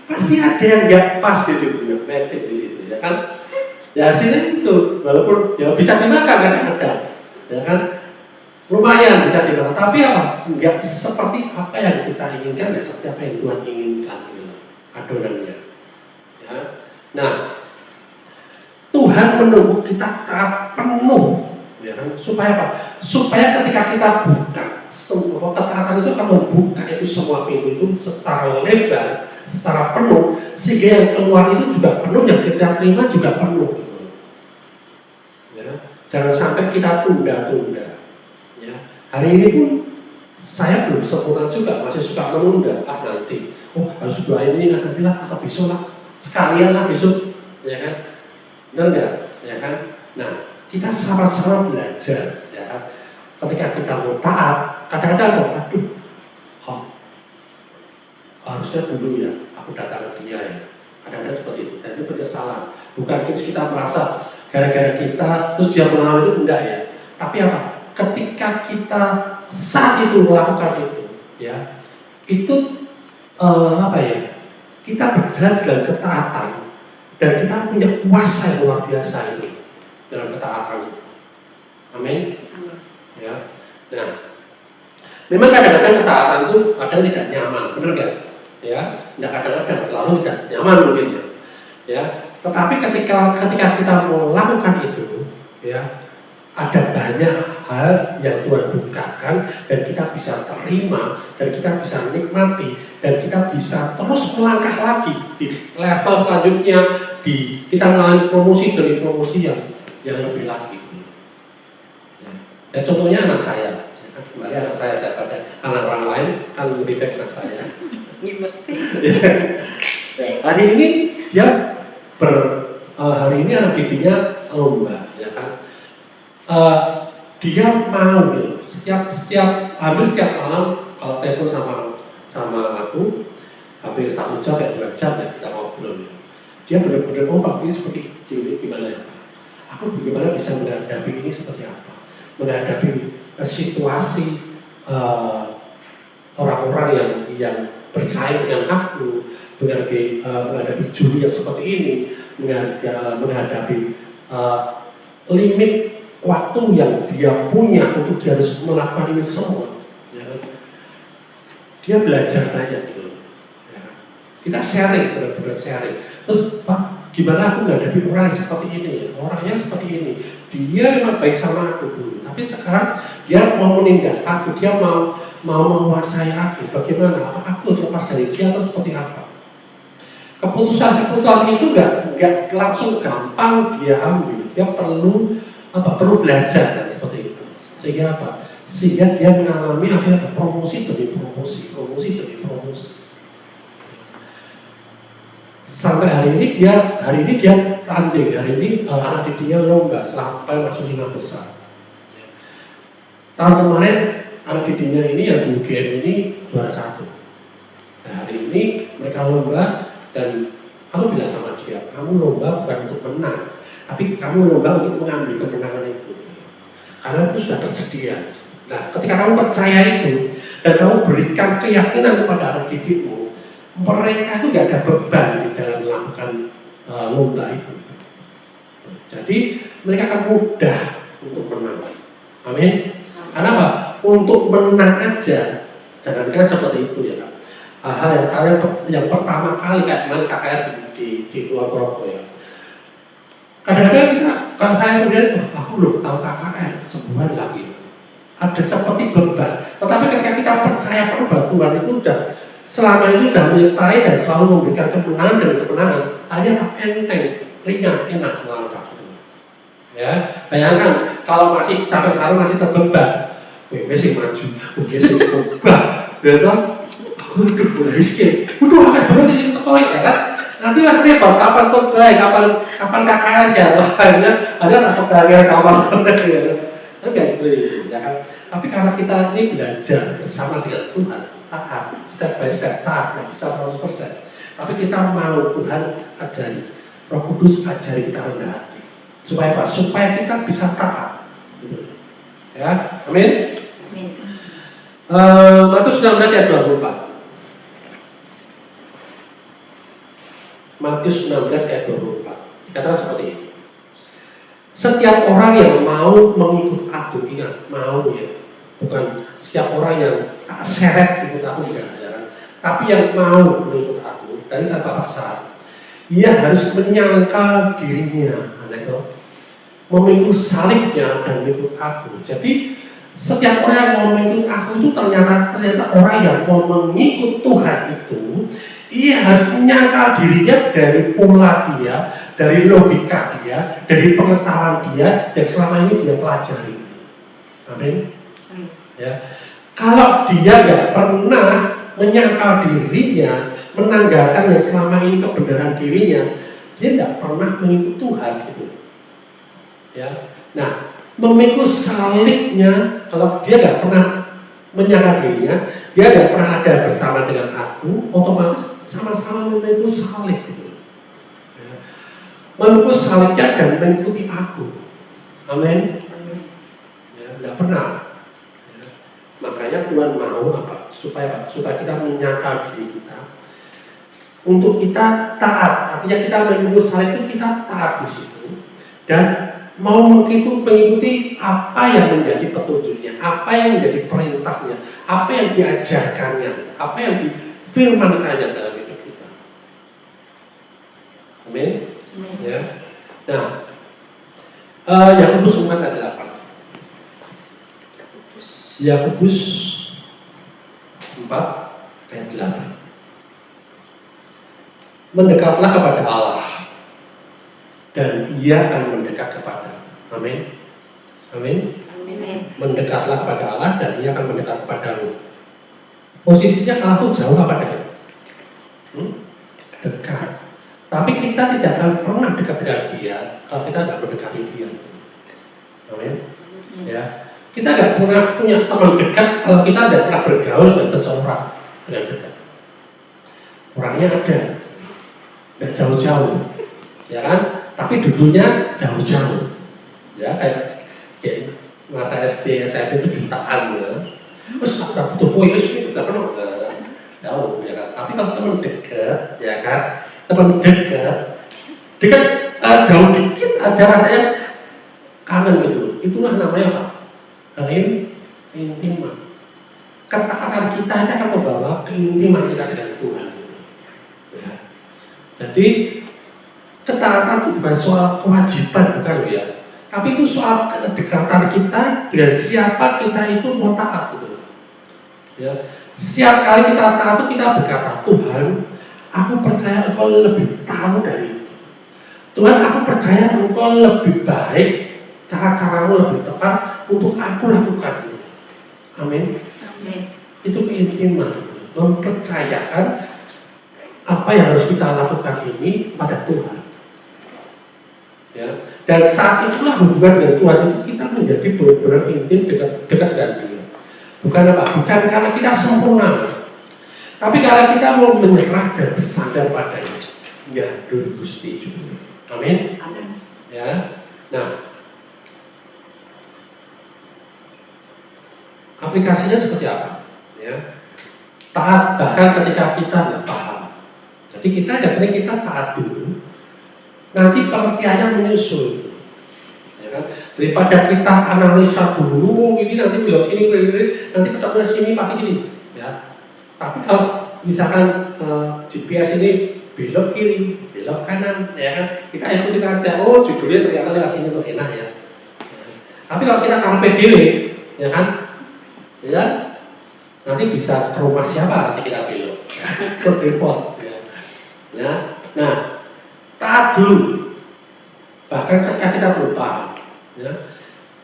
Pasti ada yang nggak pas di situ, ya, matching di situ, ya kan? Ya hasilnya itu, walaupun ya bisa dimakan kadang-kadang, ya kan? Lumayan bisa dimakan, tapi apa? Nggak seperti apa yang kita inginkan, nggak seperti apa yang Tuhan inginkan, gitu, adonannya. Ya. Nah, Tuhan menunggu kita taat penuh, ya kan? Supaya apa? Supaya ketika kita buka semua ketaatan itu akan membuka itu semua pintu itu secara lebar, secara penuh, sehingga yang keluar itu juga penuh, yang kita terima juga penuh. Ya. Jangan sampai kita tunda-tunda. Ya. Hari ini pun saya belum sempurna juga, masih suka menunda. Nanti, harus doa ini nanti lah, atau besok lah, sekalian lah besok, ya kan? Benar nggak? Ya kan? Nah, kita sama-sama belajar, ya kan? Ketika kita mau taat, kadang-kadang harusnya dulu ya, aku datang ke dia ya. Kadang-kadang seperti itu, dan itu penyesalan. Bukan kita merasa gara-gara kita terus dia mengalami itu, enggak ya. Tapi apa? Ketika kita saat itu melakukan itu, ya, itu apa ya? Kita berjalan dengan ketaatan dan kita punya kuasa yang luar biasa ini dalam ketaatan itu. Amin. Ya. Nah, memang kadang-kadang ketaatan itu kadang tidak nyaman, benar nggak? Ya, tidak kadang-kadang selalu tidak nyaman mungkin ya. Ya, tetapi ketika kita mau lakukan itu, ya, ada banyak hal yang Tuhan bukakan dan kita bisa terima dan kita bisa nikmati dan kita bisa terus melangkah lagi di level selanjutnya, kita mengalami promosi demi promosi yang lebih lagi. Ya, contohnya anak saya, kembali anak saya daripada anak orang lain kan lebih baik anak saya. Ini mesti. Hari ini dia hari ini anak didiknya lomba, ya kan? Dia mau gitu. Hampir setiap malam kalau telepon sama aku, hampir 1 jam ya 2 jam ya kita ngobrol. Dia benar-benar Pak ini seperti ini gimana ya? Aku bagaimana bisa menghadapi ini seperti apa? Menghadapi situasi orang-orang yang bersaing dengan aku, menghadapi juri yang seperti ini, menghadapi limit waktu yang dia punya untuk dia harus melakukan ini semua. Ya. Dia belajar banyak gitu. Ya. Kita sharing, benar-benar sharing. Terus Pak, gimana aku menghadapi orang seperti ini? Orangnya seperti ini. Dia memang baik sama aku dulu, tapi sekarang dia mau menindas aku, dia mau menguasai aku. Bagaimana? Apa aku lepas dari dia atau seperti apa? Keputusan itu nggak langsung gampang dia ambil. Dia perlu belajar kan, seperti itu. Sehingga apa? Sehingga dia mengalami akhirnya promosi demi promosi. Sampai hari ini dia tanding, hari ini anak didiknya lomba sampai masuk 5 besar. Tahun kemarin anak didiknya ini yang di UGM ini juara 1. Nah, hari ini mereka lomba dan aku bilang sama dia, kamu lomba bukan untuk menang, tapi kamu lomba untuk mengambil kemenangan itu. Karena itu sudah tersedia. Nah, ketika kamu percaya itu dan kamu berikan keyakinan kepada anak didikmu, mereka itu nggak ada beban di dalam melakukan lomba itu. Jadi mereka akan mudah untuk menang. Amin. Karena apa? Untuk menang aja, jangankan seperti itu ya. Hal yang pertama kali kayak kemarin KKR di luar Provo ya. Kadang-kadang kalau saya kemudian, aku belum tahu KKR sebulan lagi. Ada seperti beban. Tetapi ketika kita percaya penuh bahwa Tuhan itu sudah selama ini sudah menyertai dan selalu memberikan kemenangan dan kemenangan, hanya enteng, ringan, enak melangkah. Ya, bayangkan kalau masih sampai sekarang masih terbeban, masih maju, mungkin sih berubah, Betul? Aku udah mulai miskin. Udah akeh banget sih tekoi ya kan. Nanti lah repot kapan kok baik, kapan KKN ya. Akhirnya ada rasa bahagia kapan ya. Tapi nggak gitu ya kan. Tapi karena kita ini belajar bersama dengan Tuhan, taat, step by step, taat, nggak bisa 100%. Tapi kita mau Tuhan ajari, Roh Kudus ajari kita rendah hati. Supaya apa? Supaya kita bisa taat. Gitu. Ya, amin. Amin. Matius 19 ayat 24. Matius 16 ayat 24. Dikatakan seperti ini. Setiap orang yang mau mengikut aku, ingat, mau ya. Bukan setiap orang yang tak seret ikut aku juga, ya kan? Tapi yang mau mengikut aku dari tanpa paksaan, ia harus menyangkal dirinya, memikul salibnya dan mengikut aku. Jadi setiap orang yang mau mengikut aku itu ternyata orang yang mau mengikut Tuhan itu, ia harus menyangkal dirinya dari pola dia, dari logika dia, dari pengetahuan dia yang selama ini dia pelajari. Amin. Ya. Kalau dia nggak pernah menyangkal dirinya, menanggalkan yang selama ini kebenaran dirinya, dia nggak pernah mengikut Tuhan gitu. Ya. Nah, memikul salibnya, kalau dia nggak pernah menyangkal dirinya, dia nggak pernah ada bersama dengan aku, otomatis sama-sama memikul salib gitu. Ya. Memikul salibnya dan mengikuti aku. Amin. Ya, nggak pernah. Makanya Tuhan mau apa? Supaya kita menyangkal diri kita untuk kita taat. Artinya kita mengikut salib itu kita taat di situ dan mau mengikuti apa yang menjadi petunjuknya, apa yang menjadi perintahnya, apa yang diajarkannya, apa yang difirmankannya dalam hidup kita. Amin. Ya. Nah, Yakobus 4 ayat 8. Yakobus 4 ayat 8. Mendekatlah kepada Allah dan Ia akan mendekat kepada. Amin. Amin. Amin. Mendekatlah kepada Allah dan Ia akan mendekat kepadamu. Posisinya Allah itu jauh apa dekat? Dekat. Tapi kita tidak akan pernah dekat dengan Dia kalau kita tidak mendekati Dia. Amin. Ya. Kita nggak pernah punya teman dekat kalau kita tidak pernah bergaul dengan seseorang dengan dekat. Orangnya ada, nggak jauh-jauh, ya kan? Tapi dulunya jauh-jauh, ya kayak masa SD, SMP itu jutaan ya. Terus nggak butuh poin, itu nggak pernah jauh, ya kan? Tapi kalau teman dekat, ya kan? Teman dekat jauh dikit aja rasanya kangen gitu. Itulah namanya apa? Keintiman. Ketaatan kita ini akan membawa keintiman kita dengan Tuhan. Ya. Jadi ketaatan itu bukan soal kewajiban, bukan ya. Tapi itu soal kedekatan kita dengan siapa kita itu mau taat gitu. Ya. Setiap kali kita taat itu kita berkata, Tuhan, aku percaya Engkau lebih tahu dari itu. Tuhan, aku percaya Engkau lebih baik, cara-caramu lebih tepat untuk aku lakukan itu. Amin. Amin. Itu keintiman, mempercayakan apa yang harus kita lakukan ini pada Tuhan. Ya. Dan saat itulah hubungan dengan Tuhan itu kita menjadi benar-benar intim dekat dengan Dia. Bukan apa? Bukan karena kita sempurna, tapi karena kita mau menyerah dan bersandar padanya. Ya, dulu Gusti juga. Amin. Amin. Ya. Nah, aplikasinya seperti apa? Ya. Taat bahkan ketika kita nggak paham. Jadi kita taat dulu. Nanti pengertiannya menyusul. Ya kan? Daripada kita analisa dulu, ini nanti belok sini, nanti ketemu sini pasti gini. Ya. Tapi kalau misalkan GPS ini belok kiri, belok kanan, ya kan? Kita ikutin aja. Oh, judulnya ternyata lewat sini tuh enak ya. Tapi kalau kita karpe diri, ya kan? Ya, nanti bisa ke rumah siapa nanti kita belok ke depot ya. Nah, taat dulu bahkan ketika kita belum paham ya.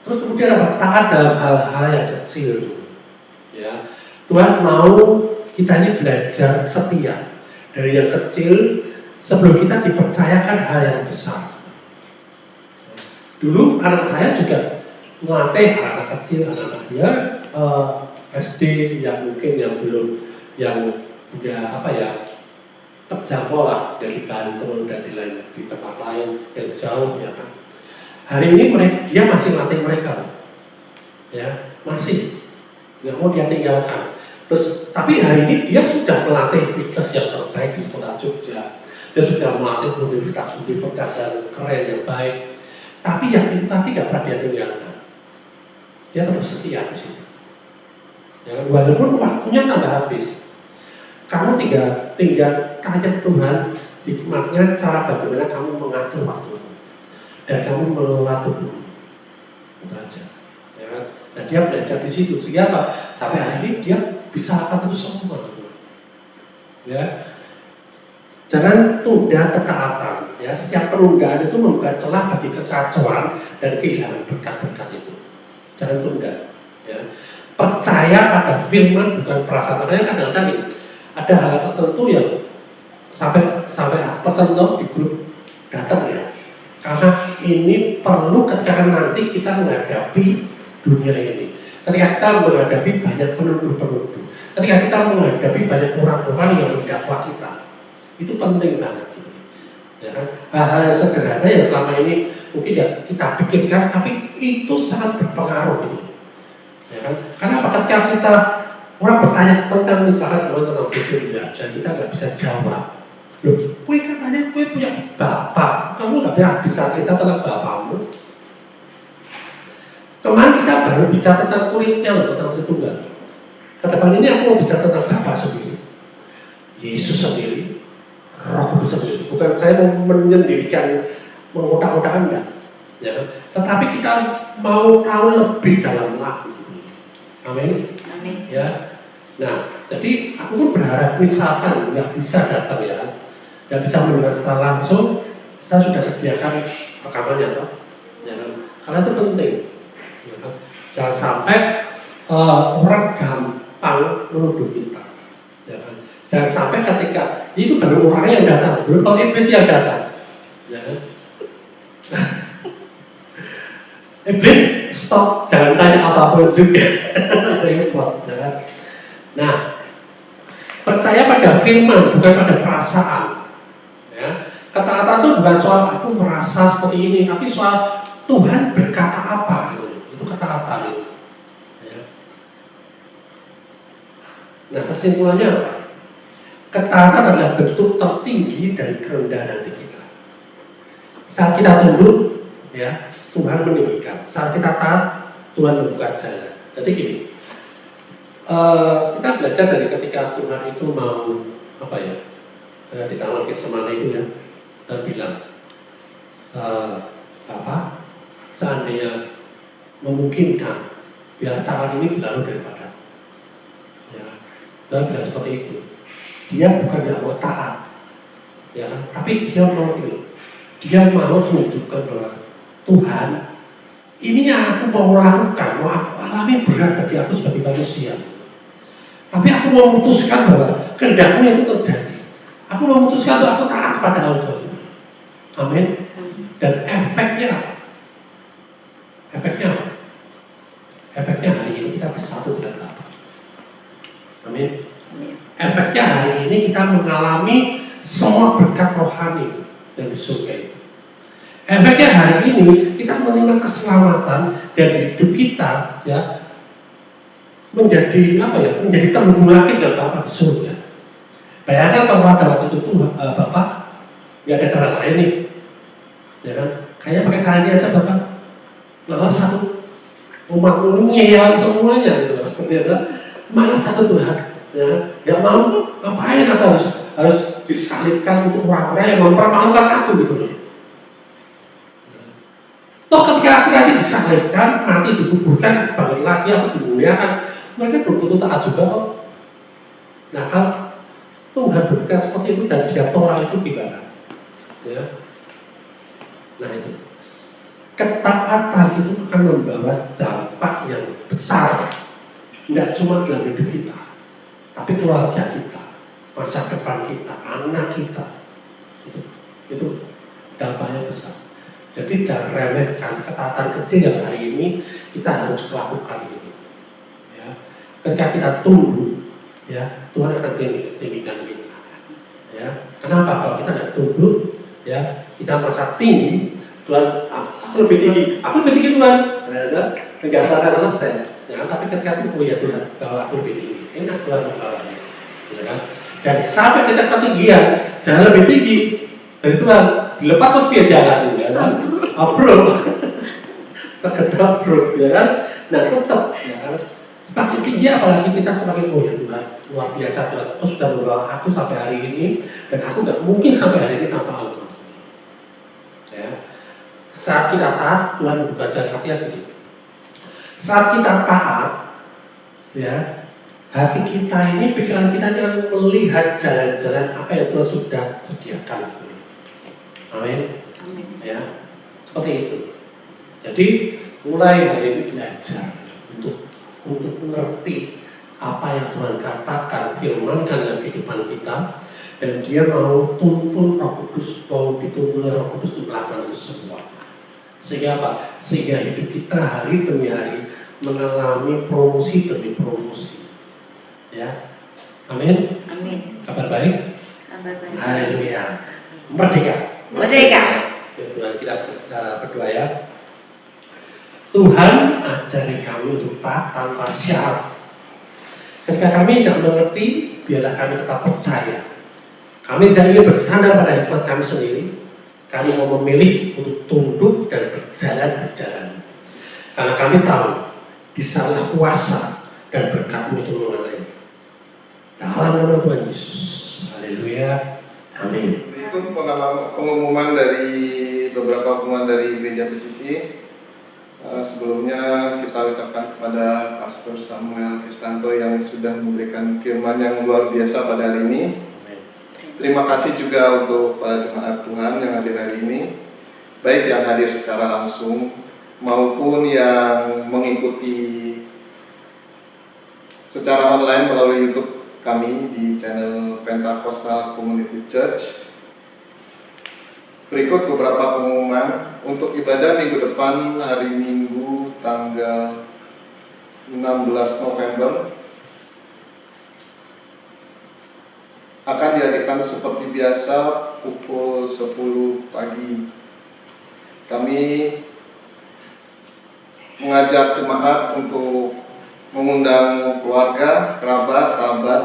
Terus kemudian apa? Taat dalam hal-hal yang kecil ya. Tuhan mau kita ini belajar setia dari yang kecil sebelum kita dipercayakan hal yang besar. Dulu anak saya juga melatih anak kecil, anak-anak dia SD yang mungkin yang belum, yang udah terjangkau lah dari Bantul dan di tempat lain yang jauh ya kan. Hari ini dia masih melatih mereka, ya masih nggak mau dia tinggalkan. Terus tapi hari ini dia sudah melatih fitness yang terbaik di kota Jogja. Dia sudah melatih universitas yang keren yang baik. Tapi yang itu nggak pernah dia tinggalkan. Dia tetap setia di situ. Ya, walaupun waktunya tambah habis. Kamu tinggal tanya Tuhan hikmatnya cara bagaimana kamu mengatur waktu dan kamu mengelola tubuh. Itu aja. Ya kan? Nah dia belajar di situ sehingga apa? Sampai hari ini dia bisa lakukan itu semua. Ya. Jangan tunda ketaatan. Ya, setiap penundaan itu membuka celah bagi kekacauan dan kehilangan berkat-berkat itu. Jangan tunda. Ya. Percaya pada firman bukan perasaan. Makanya kadang-kadang ada hal tertentu yang sampai pesan di grup datang ya. Karena ini perlu ketika nanti kita menghadapi dunia ini. Ketika kita menghadapi banyak penuduh-penuduh. Ketika kita menghadapi banyak orang-orang yang mendakwa kita. Itu penting banget. Ya kan? Hal-hal yang sederhana yang selama ini mungkin ya kita pikirkan, tapi itu sangat berpengaruh gitu. Ya kan? Karena ketika kita orang bertanya tentang misalkan tentang dunia dan kita nggak bisa jawab. Loh, kue katanya kue punya bapak, kamu nggak bisa cerita tentang bapakmu. Kemarin kita baru bicara tentang kulitnya, tentang Tritunggal. Kedepan ini aku mau bicara tentang Bapa sendiri, Yesus sendiri, Roh Kudus sendiri. Bukan saya mau menyendirikan, mengotak-otak Anda, ya. Tetapi kita mau tahu lebih dalam lagi. Amin. Amin. Ya. Nah, jadi aku pun berharap misalkan nggak bisa datang ya, nggak bisa mendengar secara langsung, saya sudah sediakan rekamannya, toh. Ya, karena itu penting. Ya, jangan sampai orang gampang menuduh kita. Ya, jangan sampai ketika itu baru orangnya yang datang, belum kalau iblis yang datang. Ya. Iblis stop, jangan tanya apapun juga. Repot, ya kan? Nah, percaya pada firman bukan pada perasaan. Ya. Kata-kata itu bukan soal aku merasa seperti ini, tapi soal Tuhan berkata apa. Itu kata-kata itu. Ya. Nah, kesimpulannya apa? Ketaatan adalah bentuk tertinggi dari kerendahan hati kita. Saat kita tunduk, ya Tuhan meninggikan. Saat kita taat, Tuhan membuka jalan. Jadi gini. Kita belajar dari ketika Tuhan itu mau di Taman Getsemani itu ya, dan bilang seandainya memungkinkan biar cara ini berlalu daripada ya, dan bilang seperti itu. Dia bukan tidak mau taat ya, tapi dia mau menunjukkan bahwa Tuhan ini yang aku mau lakukan, mau aku alami berat bagi aku sebagai manusia. Tapi aku mau memutuskan bahwa kehendakmu itu terjadi. Aku mau memutuskan bahwa aku taat kepada Allah. Amin. Dan efeknya apa? Efeknya hari ini kita bersatu dengan Bapa. Amin. Efeknya hari ini kita mengalami semua berkat rohani yang di surga itu. Efeknya hari ini kita menerima keselamatan dari hidup kita ya, menjadi terhubung lagi dengan Bapa di surga. Bayangkan kalau pada waktu itu Bapak nggak ada cara lain nih, ya kan? Kayaknya pakai cara ini aja Bapak. Malah satu umat ngeyel semuanya gitu, ternyata malah satu Tuhan, ya nggak mau ngapain atau harus disalibkan untuk orang-orang yang mempermalukan aku gitu loh. Toh ketika aku nanti disalibkan, mati dikuburkan, bangkit lagi aku dimuliakan. Mereka belum tentu taat juga kok. Nah kalau Tuhan berbicara seperti itu dan dia tolak itu gimana? Ya. Nah itu ketaatan itu akan membawa dampak yang besar, tidak cuma dalam hidup kita, tapi keluarga kita, masa depan kita, anak kita, itu dampaknya besar. Jadi jangan remehkan ketaatan kecil yang hari ini kita harus lakukan ini. Ya. Ketika kita tunggu, ya Tuhan akan tinggikan kita. Ya. Kenapa? Kalau kita tidak tunduk, ya kita merasa tinggi, Tuhan aku lebih tinggi, aku lebih tinggi Tuhan. Enggak salah saya. Ya, tapi ketika itu ya Tuhan, bahwa aku lebih tinggi, enak Tuhan membawanya. Ya kan? Dan sampai kita ketinggian, jangan lebih tinggi dari Tuhan. Dilepas terus dia jalan, ya kan? Bro, terkedap bro, ya kan? Nah tetap, ya kan? Semakin tinggi apalagi kita semakin ya Tuhan, luar biasa Tuhan. Aku sudah membawa aku sampai hari ini, dan aku nggak mungkin sampai hari ini tanpa Allah. Ya, saat kita taat, Tuhan buka jalan hati-hati. Saat kita taat, ya hati kita ini, pikiran kita ini akan melihat jalan-jalan apa yang Tuhan sudah sediakan. Amin. Ya, seperti itu. Jadi mulai hari ini belajar untuk mengerti apa yang Tuhan katakan, firmankan dalam kehidupan kita, dan dia mau tuntun Roh Kudus, mau dituntun Roh Kudus untuk melakukan itu semua. Sehingga apa? Sehingga hidup kita hari demi hari mengalami promosi demi promosi. Ya, amin. Amin. Kabar baik. Kabar baik. Haleluya. Merdeka. Merdeka. Ya Tuhan, kita berdoa ya. Tuhan ajari kami untuk taat tanpa syarat. Ketika kami tidak mengerti, biarlah kami tetap percaya. Kami tidak ingin bersandar pada hikmat kami sendiri. Kami mau memilih untuk tunduk dan berjalan. Karena kami tahu di sana kuasa dan berkat-Mu itu mengalir. Dalam nama Tuhan Yesus. Haleluya. Amin. Berikut pengumuman dari beberapa pengumuman dari Gereja Pesisi. Sebelumnya kita ucapkan kepada Pastor Samuel Kristanto yang sudah memberikan firman yang luar biasa pada hari ini. Terima kasih juga untuk para jemaat Tuhan yang hadir hari ini, baik yang hadir secara langsung maupun yang mengikuti secara online melalui YouTube kami di channel Pentecostal Community Church. Berikut beberapa pengumuman untuk ibadah minggu depan hari Minggu tanggal 16 November akan diadakan seperti biasa pukul 10 pagi. Kami mengajak jemaat untuk mengundang keluarga, kerabat, sahabat,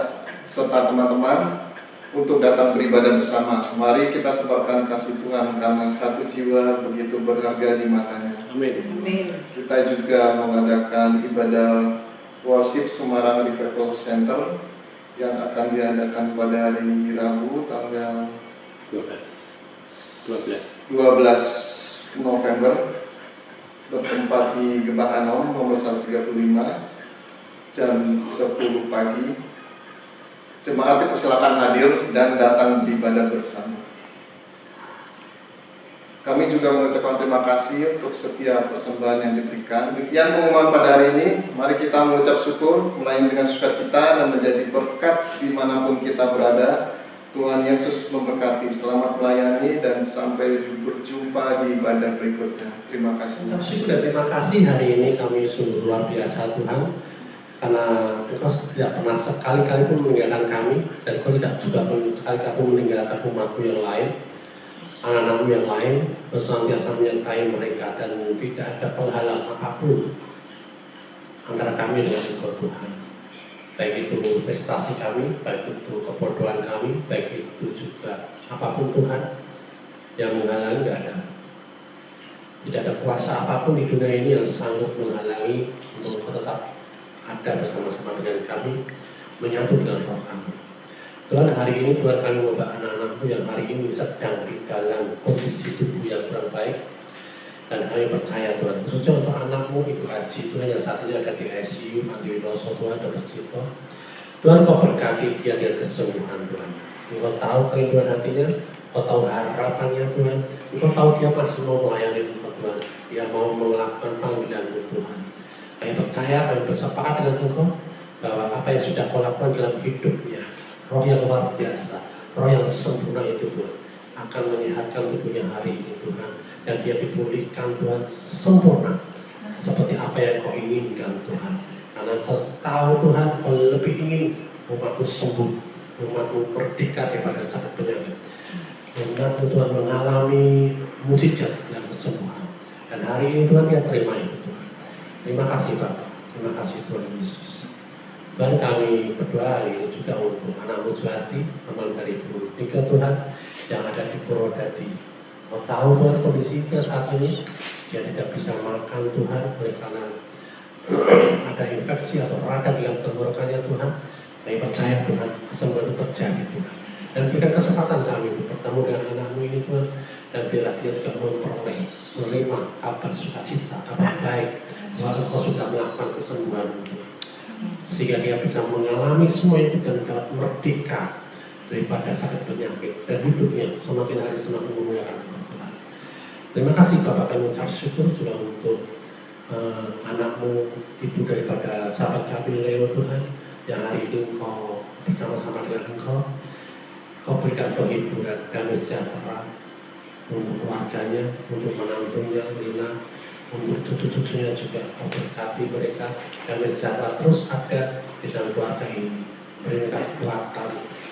serta teman-teman untuk datang beribadah bersama. Mari kita sebarkan kasih Tuhan karena satu jiwa begitu berharga di matanya. Amin. Kita juga mengadakan ibadah worship Semarang Revival Center yang akan diadakan pada hari Rabu tanggal 12 November bertempat di Gebang Anom nomor 135 jam 10 pagi. Jemaat dipersilakan hadir dan datang beribadah bersama. Kami juga mengucapkan terima kasih untuk setiap persembahan yang diberikan. Demikian pengumuman pada hari ini. Mari kita mengucap syukur, melayani dengan sukacita dan menjadi berkat dimanapun kita berada. Tuhan Yesus memberkati. Selamat melayani dan sampai berjumpa di ibadah berikutnya. Terima kasih. Syukur dan terima kasih hari ini kami sungguh luar biasa Tuhan. Karena Engkau tidak pernah sekali-kali pun meninggalkan kami, dan Engkau tidak juga sekali-kali pun meninggalkan umat-Mu yang lain, anak-anak-Mu yang lain, senantiasa menyertai mereka, dan tidak ada penghalang apapun antara kami dengan Engkau Tuhan. Baik itu prestasi kami, baik itu kebodohan kami, baik itu juga apapun Tuhan yang menghalangi, tidak ada. Tidak ada kuasa apapun di dunia ini yang sanggup menghalangi untuk tetap ada bersama-sama dengan kami, menyambut dengan roh kami. Tuhan, hari ini Tuhan kami membawa anak-anak-Mu yang hari ini sedang di dalam kondisi tubuh yang kurang baik, dan kami percaya Tuhan, khususnya untuk anak-Mu Ibu Aji Tuhan yang saat ini ada di ICU, Andi Wiloso Tuhan, Dr. Cito. Tuhan, Kau berkati dia dengan kesembuhan Tuhan. Engkau tahu kerinduan hatinya, Kau tahu harapannya Tuhan, Engkau tahu dia masih mau melayani Engkau Tuhan, dia mau melakukan panggilan Tuhan. Kami percaya, kami bersepakat dengan Engkau, bahwa apa yang sudah kau lakukan dalam hidupnya, roh yang luar biasa, roh yang sempurna itu Tuhan, akan menyehatkan tubuhnya hari ini Tuhan, dan dia dipulihkan Tuhan sempurna seperti apa yang kau inginkan Tuhan. Karena kau tahu Tuhan, kau lebih ingin umatmu sembuh, umatmu merdeka daripada sakit penyakit. Umatmu Tuhan mengalami mujizat dan kesembuhan. Dan hari ini Tuhan dia terima itu Tuhan. Terima kasih Bapak, terima kasih Tuhan Yesus. Dan kami berdoa hari ini juga untuk anakmu Juhati, teman dari Ibu Nika Tuhan, yang ada di Purwodadi. Kau tahu Tuhan kondisinya saat ini, dia tidak bisa makan Tuhan, oleh karena ada infeksi atau radang dalam tenggorokannya Tuhan. Kami percaya Tuhan, kesembuhan itu terjadi Tuhan. Dan berikan kesempatan kami untuk bertemu dengan anakmu ini Tuhan, dan biarlah dia juga memperoleh, menerima kabar sukacita, kabar baik, bahwa Engkau sudah melakukan kesembuhan Tuhan. Sehingga dia bisa mengalami semua itu dan dapat merdeka daripada sakit penyakit, dan hidupnya semakin hari semakin memuliakan Tuhan. Terima kasih Bapak, kami mengucap syukur juga untuk anakmu, ibu daripada sahabat kami Leo Tuhan, yang hari ini Engkau bersama-sama dengan Engkau, Kau berikan penghiburan, damai sejahtera untuk keluarganya, untuk menantunya, Lina, untuk cucu-cucunya juga. Kau berkati mereka, damai sejahtera terus ada di dalam keluarga ini. Beri mereka kekuatan,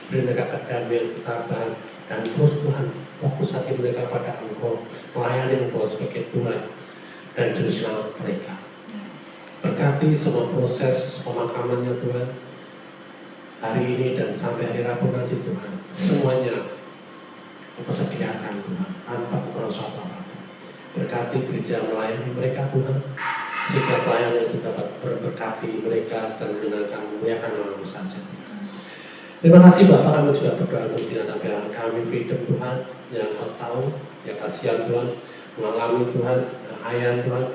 beri mereka kedamaian, ketabahan, dan terus Tuhan fokus hati mereka pada Engkau, melayani Engkau sebagai Tuhan dan Juru Selamat mereka. Berkati semua proses pemakamannya Tuhan, hari ini dan sampai hari Rabu nanti Tuhan, semuanya Engkau sediakan Tuhan, tanpa kekurangan suatu apapun. Berkati gereja melayani mereka Tuhan, sehingga pelayanan itu dapat berberkati mereka dan menyenangkan memuliakan nama-Mu saja. Terima kasih Bapak, kami juga berdoa untuk binatang peliharaan kami, Freedom Tuhan, yang Kau tahu, yang kasihan Tuhan, mengalami Tuhan, ayah Tuhan,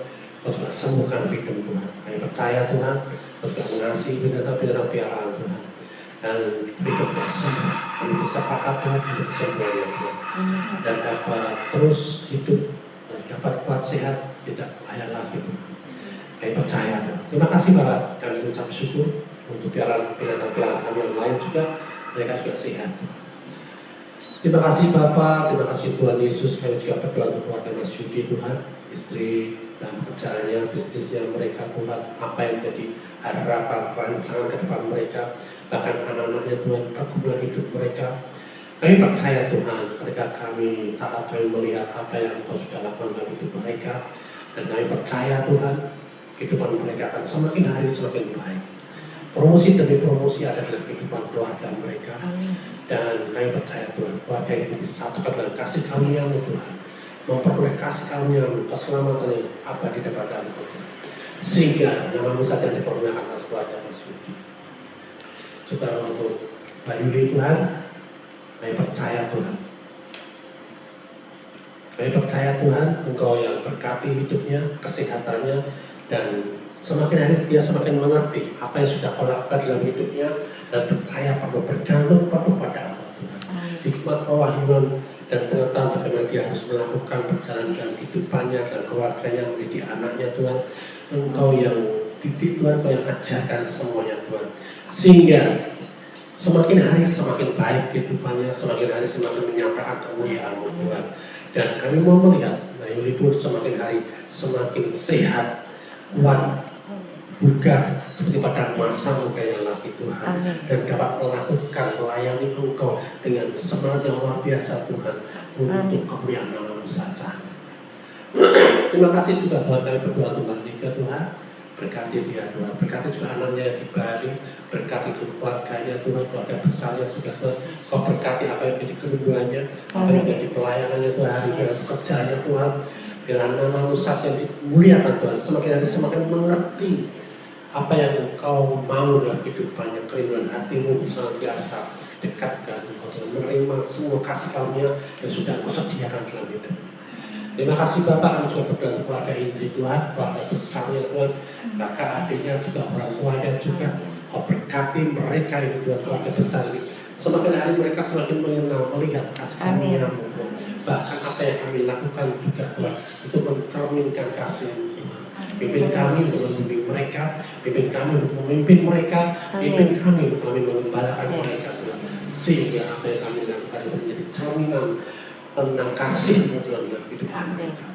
Kau juga sembuhkan Freedom Tuhan. Kami percaya Tuhan, Kau juga mengasihi binatang-binatang peliharaan Tuhan. Dan Freedom juga sembuh, kami bersepakat Tuhan untuk kesembuhannya Tuhan. Dan dapat terus hidup, dan dapat kuat sehat, tidak payah lagi Tuhan. Kami percaya Tuhan. Terima kasih Bapak, kami mengucap syukur untuk binatang-binatang kami yang lain juga, mereka juga sehat. Terima kasih Bapak, terima kasih Tuhan Yesus. Kami juga berdoa untuk keluarga Mas Yudi Tuhan, istri dan pekerjaannya, bisnisnya mereka Tuhan, apa yang menjadi harapan, rancangan ke depan mereka, bahkan anak-anaknya Tuhan, pergumulan hidup mereka. Kami percaya Tuhan, ketika kami taat kami melihat apa yang Engkau sudah lakukan dalam hidup mereka, dan kami percaya Tuhan, kehidupan mereka akan semakin hari semakin baik. Promosi demi promosi ada dalam kehidupan keluarga mereka. Dan kami percaya Tuhan, keluarga ini disatukan dengan kasih karunia-Mu Tuhan, memperoleh kasih karunia-Mu, keselamatan yang abadi daripada Engkau Tuhan, sehingga nama-Mu saja dipermuliakan atas keluarga Mas Yudi. Juga untuk Mbak Yuli Tuhan, kami percaya Tuhan, kami percaya Tuhan, Engkau yang berkati hidupnya, kesehatannya, dan semakin hari dia semakin mengerti apa yang sudah Kau lakukan dalam hidupnya, dan percaya perlu bergantung penuh pada Allah Tuhan. Hikmat kewahyuan dan pengetahuan bagaimana dia harus melakukan perjalanan dalam kehidupannya dan keluarganya, mendidik anaknya Tuhan. Engkau yang didik Tuhan, Engkau yang ajarkan semuanya Tuhan, sehingga semakin hari semakin baik kehidupannya, semakin hari semakin menyatakan kemuliaan-Mu Tuhan. Dan kami mau melihat Mbak Yuli pun semakin hari semakin sehat, kuat, bugar seperti pada masa muda yang lagi Tuhan. Amin. Dan dapat melakukan melayani Engkau dengan semangat yang luar biasa Tuhan, untuk kemuliaan nama-Mu saja. Terima kasih juga Tuhan, kami berdoa untuk Mbak Nika Tuhan, berkati dia Tuhan, berkati juga anaknya di Bali, berkati keluarganya Tuhan, keluarga besarnya juga Tuhan. Kau berkati apa yang menjadi kerinduannya, apa yang menjadi pelayanannya Tuhan, hari dalam pekerjaannya Tuhan. Biarlah nama-Mu saja yang dimuliakan Tuhan, semakin hari semakin mengerti apa yang Engkau mau dalam kehidupannya, kerinduan hati-Mu untuk senantiasa dekat dengan Engkau Tuhan, menerima semua kasih karunia yang sudah Engkau sediakan dalam hidup. Terima kasih Bapak, kami juga berdoa untuk keluarga Indri Tuhan, keluarga besarnya Tuhan, kakak adiknya juga, orang tuanya juga. Kau berkati mereka ini Tuhan, keluarga besar ini. Semakin hari mereka semakin mengenal, melihat kasih karunia-Mu Tuhan. Bahkan apa yang kami lakukan juga Tuhan, itu mencerminkan kasih-Mu Tuhan. Pimpin kami untuk membimbing mereka, pimpin kami untuk memimpin mereka, pimpin kami untuk kami mengembalakan mereka, Tuhan. Sehingga apa yang kami lakukan itu menjadi cerminan tentang kasih-Mu Tuhan dalam kehidupan mereka.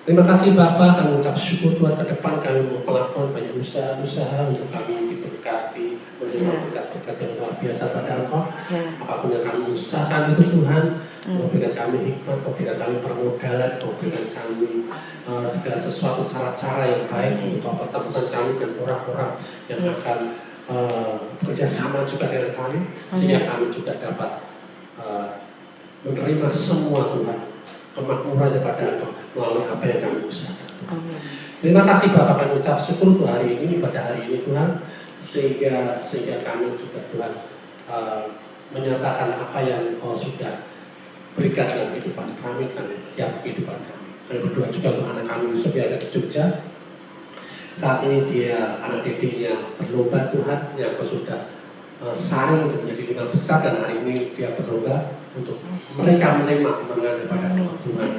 Terima kasih Bapak, kami ucap syukur Tuhan, ke depan kami mau melakukan banyak usaha-usaha untuk kami diberkati, menerima berkat-berkat yang luar biasa pada Engkau. Apapun yang kami usahakan itu Tuhan, Kau berikan kami hikmat, Kau berikan kami permodalan, Kau berikan kami segala sesuatu cara-cara yang baik untuk Kau pertemukan kami dan orang-orang yang akan bekerja sama juga dengan kami, sehingga kami juga dapat menerima semua Tuhan kemakmuran daripada Engkau melalui apa yang kami usahakan. Terima kasih Bapak, kami ucap syukur untuk hari ini, pada hari ini Tuhan, sehingga kami juga Tuhan menyatakan apa yang Engkau sudah berikan dalam kehidupan kami, kami siap kehidupan kami. Kami berdoa juga untuk anak kami Yusuf yang ada di Jogja. Saat ini dia anak didiknya berlomba Tuhan, yang sudah saring untuk menjadi 5 besar, dan hari ini dia berlomba untuk mereka menerima kemenangan daripada Tuhan,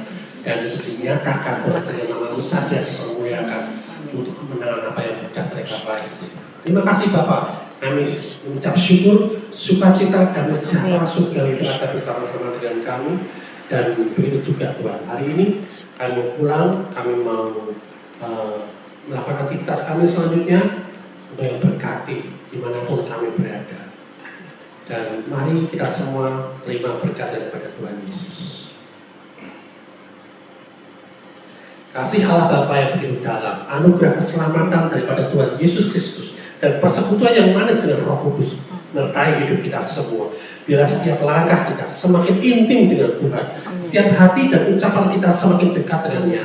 dan itu dinyatakan Tuhan saja namamu saja dipermuliakan untuk kemenangan apa yang sudah mereka raih. Terima kasih Bapak, kami mengucap syukur, sukacita dan sejahtera surgawi itu ada bersama-sama dengan kami, dan begitu juga Tuhan. Hari ini kami mau pulang, kami mau melakukan aktivitas kami selanjutnya untuk yang berkati dimanapun kami berada. Dan mari kita semua terima berkat daripada Tuhan Yesus. Kasih Allah Bapa yang begitu dalam, anugerah keselamatan daripada Tuhan Yesus Kristus, dan persekutuan yang manis dengan Roh Kudus menyertai hidup kita semua. Biarlah setiap langkah kita semakin intim dengan Tuhan, setiap hati dan ucapan kita semakin dekat dengannya,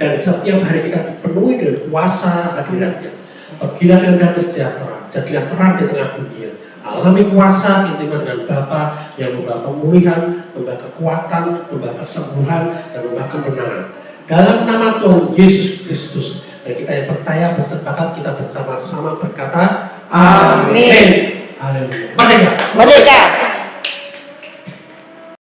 dan setiap hari kita dipenuhi dengan kuasa hadirat-Nya. Pergilah dengan damai sejahtera, jadilah terang di tengah dunia. Alami kuasa intiman dengan Bapa yang membawa pemulihan, membawa kekuatan, membawa kesembuhan, dan membawa kemenangan. Dalam nama Tuhan Yesus Kristus, dan kita yang percaya bersepakat kita bersama-sama berkata, Amin. Haleluya. Merdeka. Merdeka.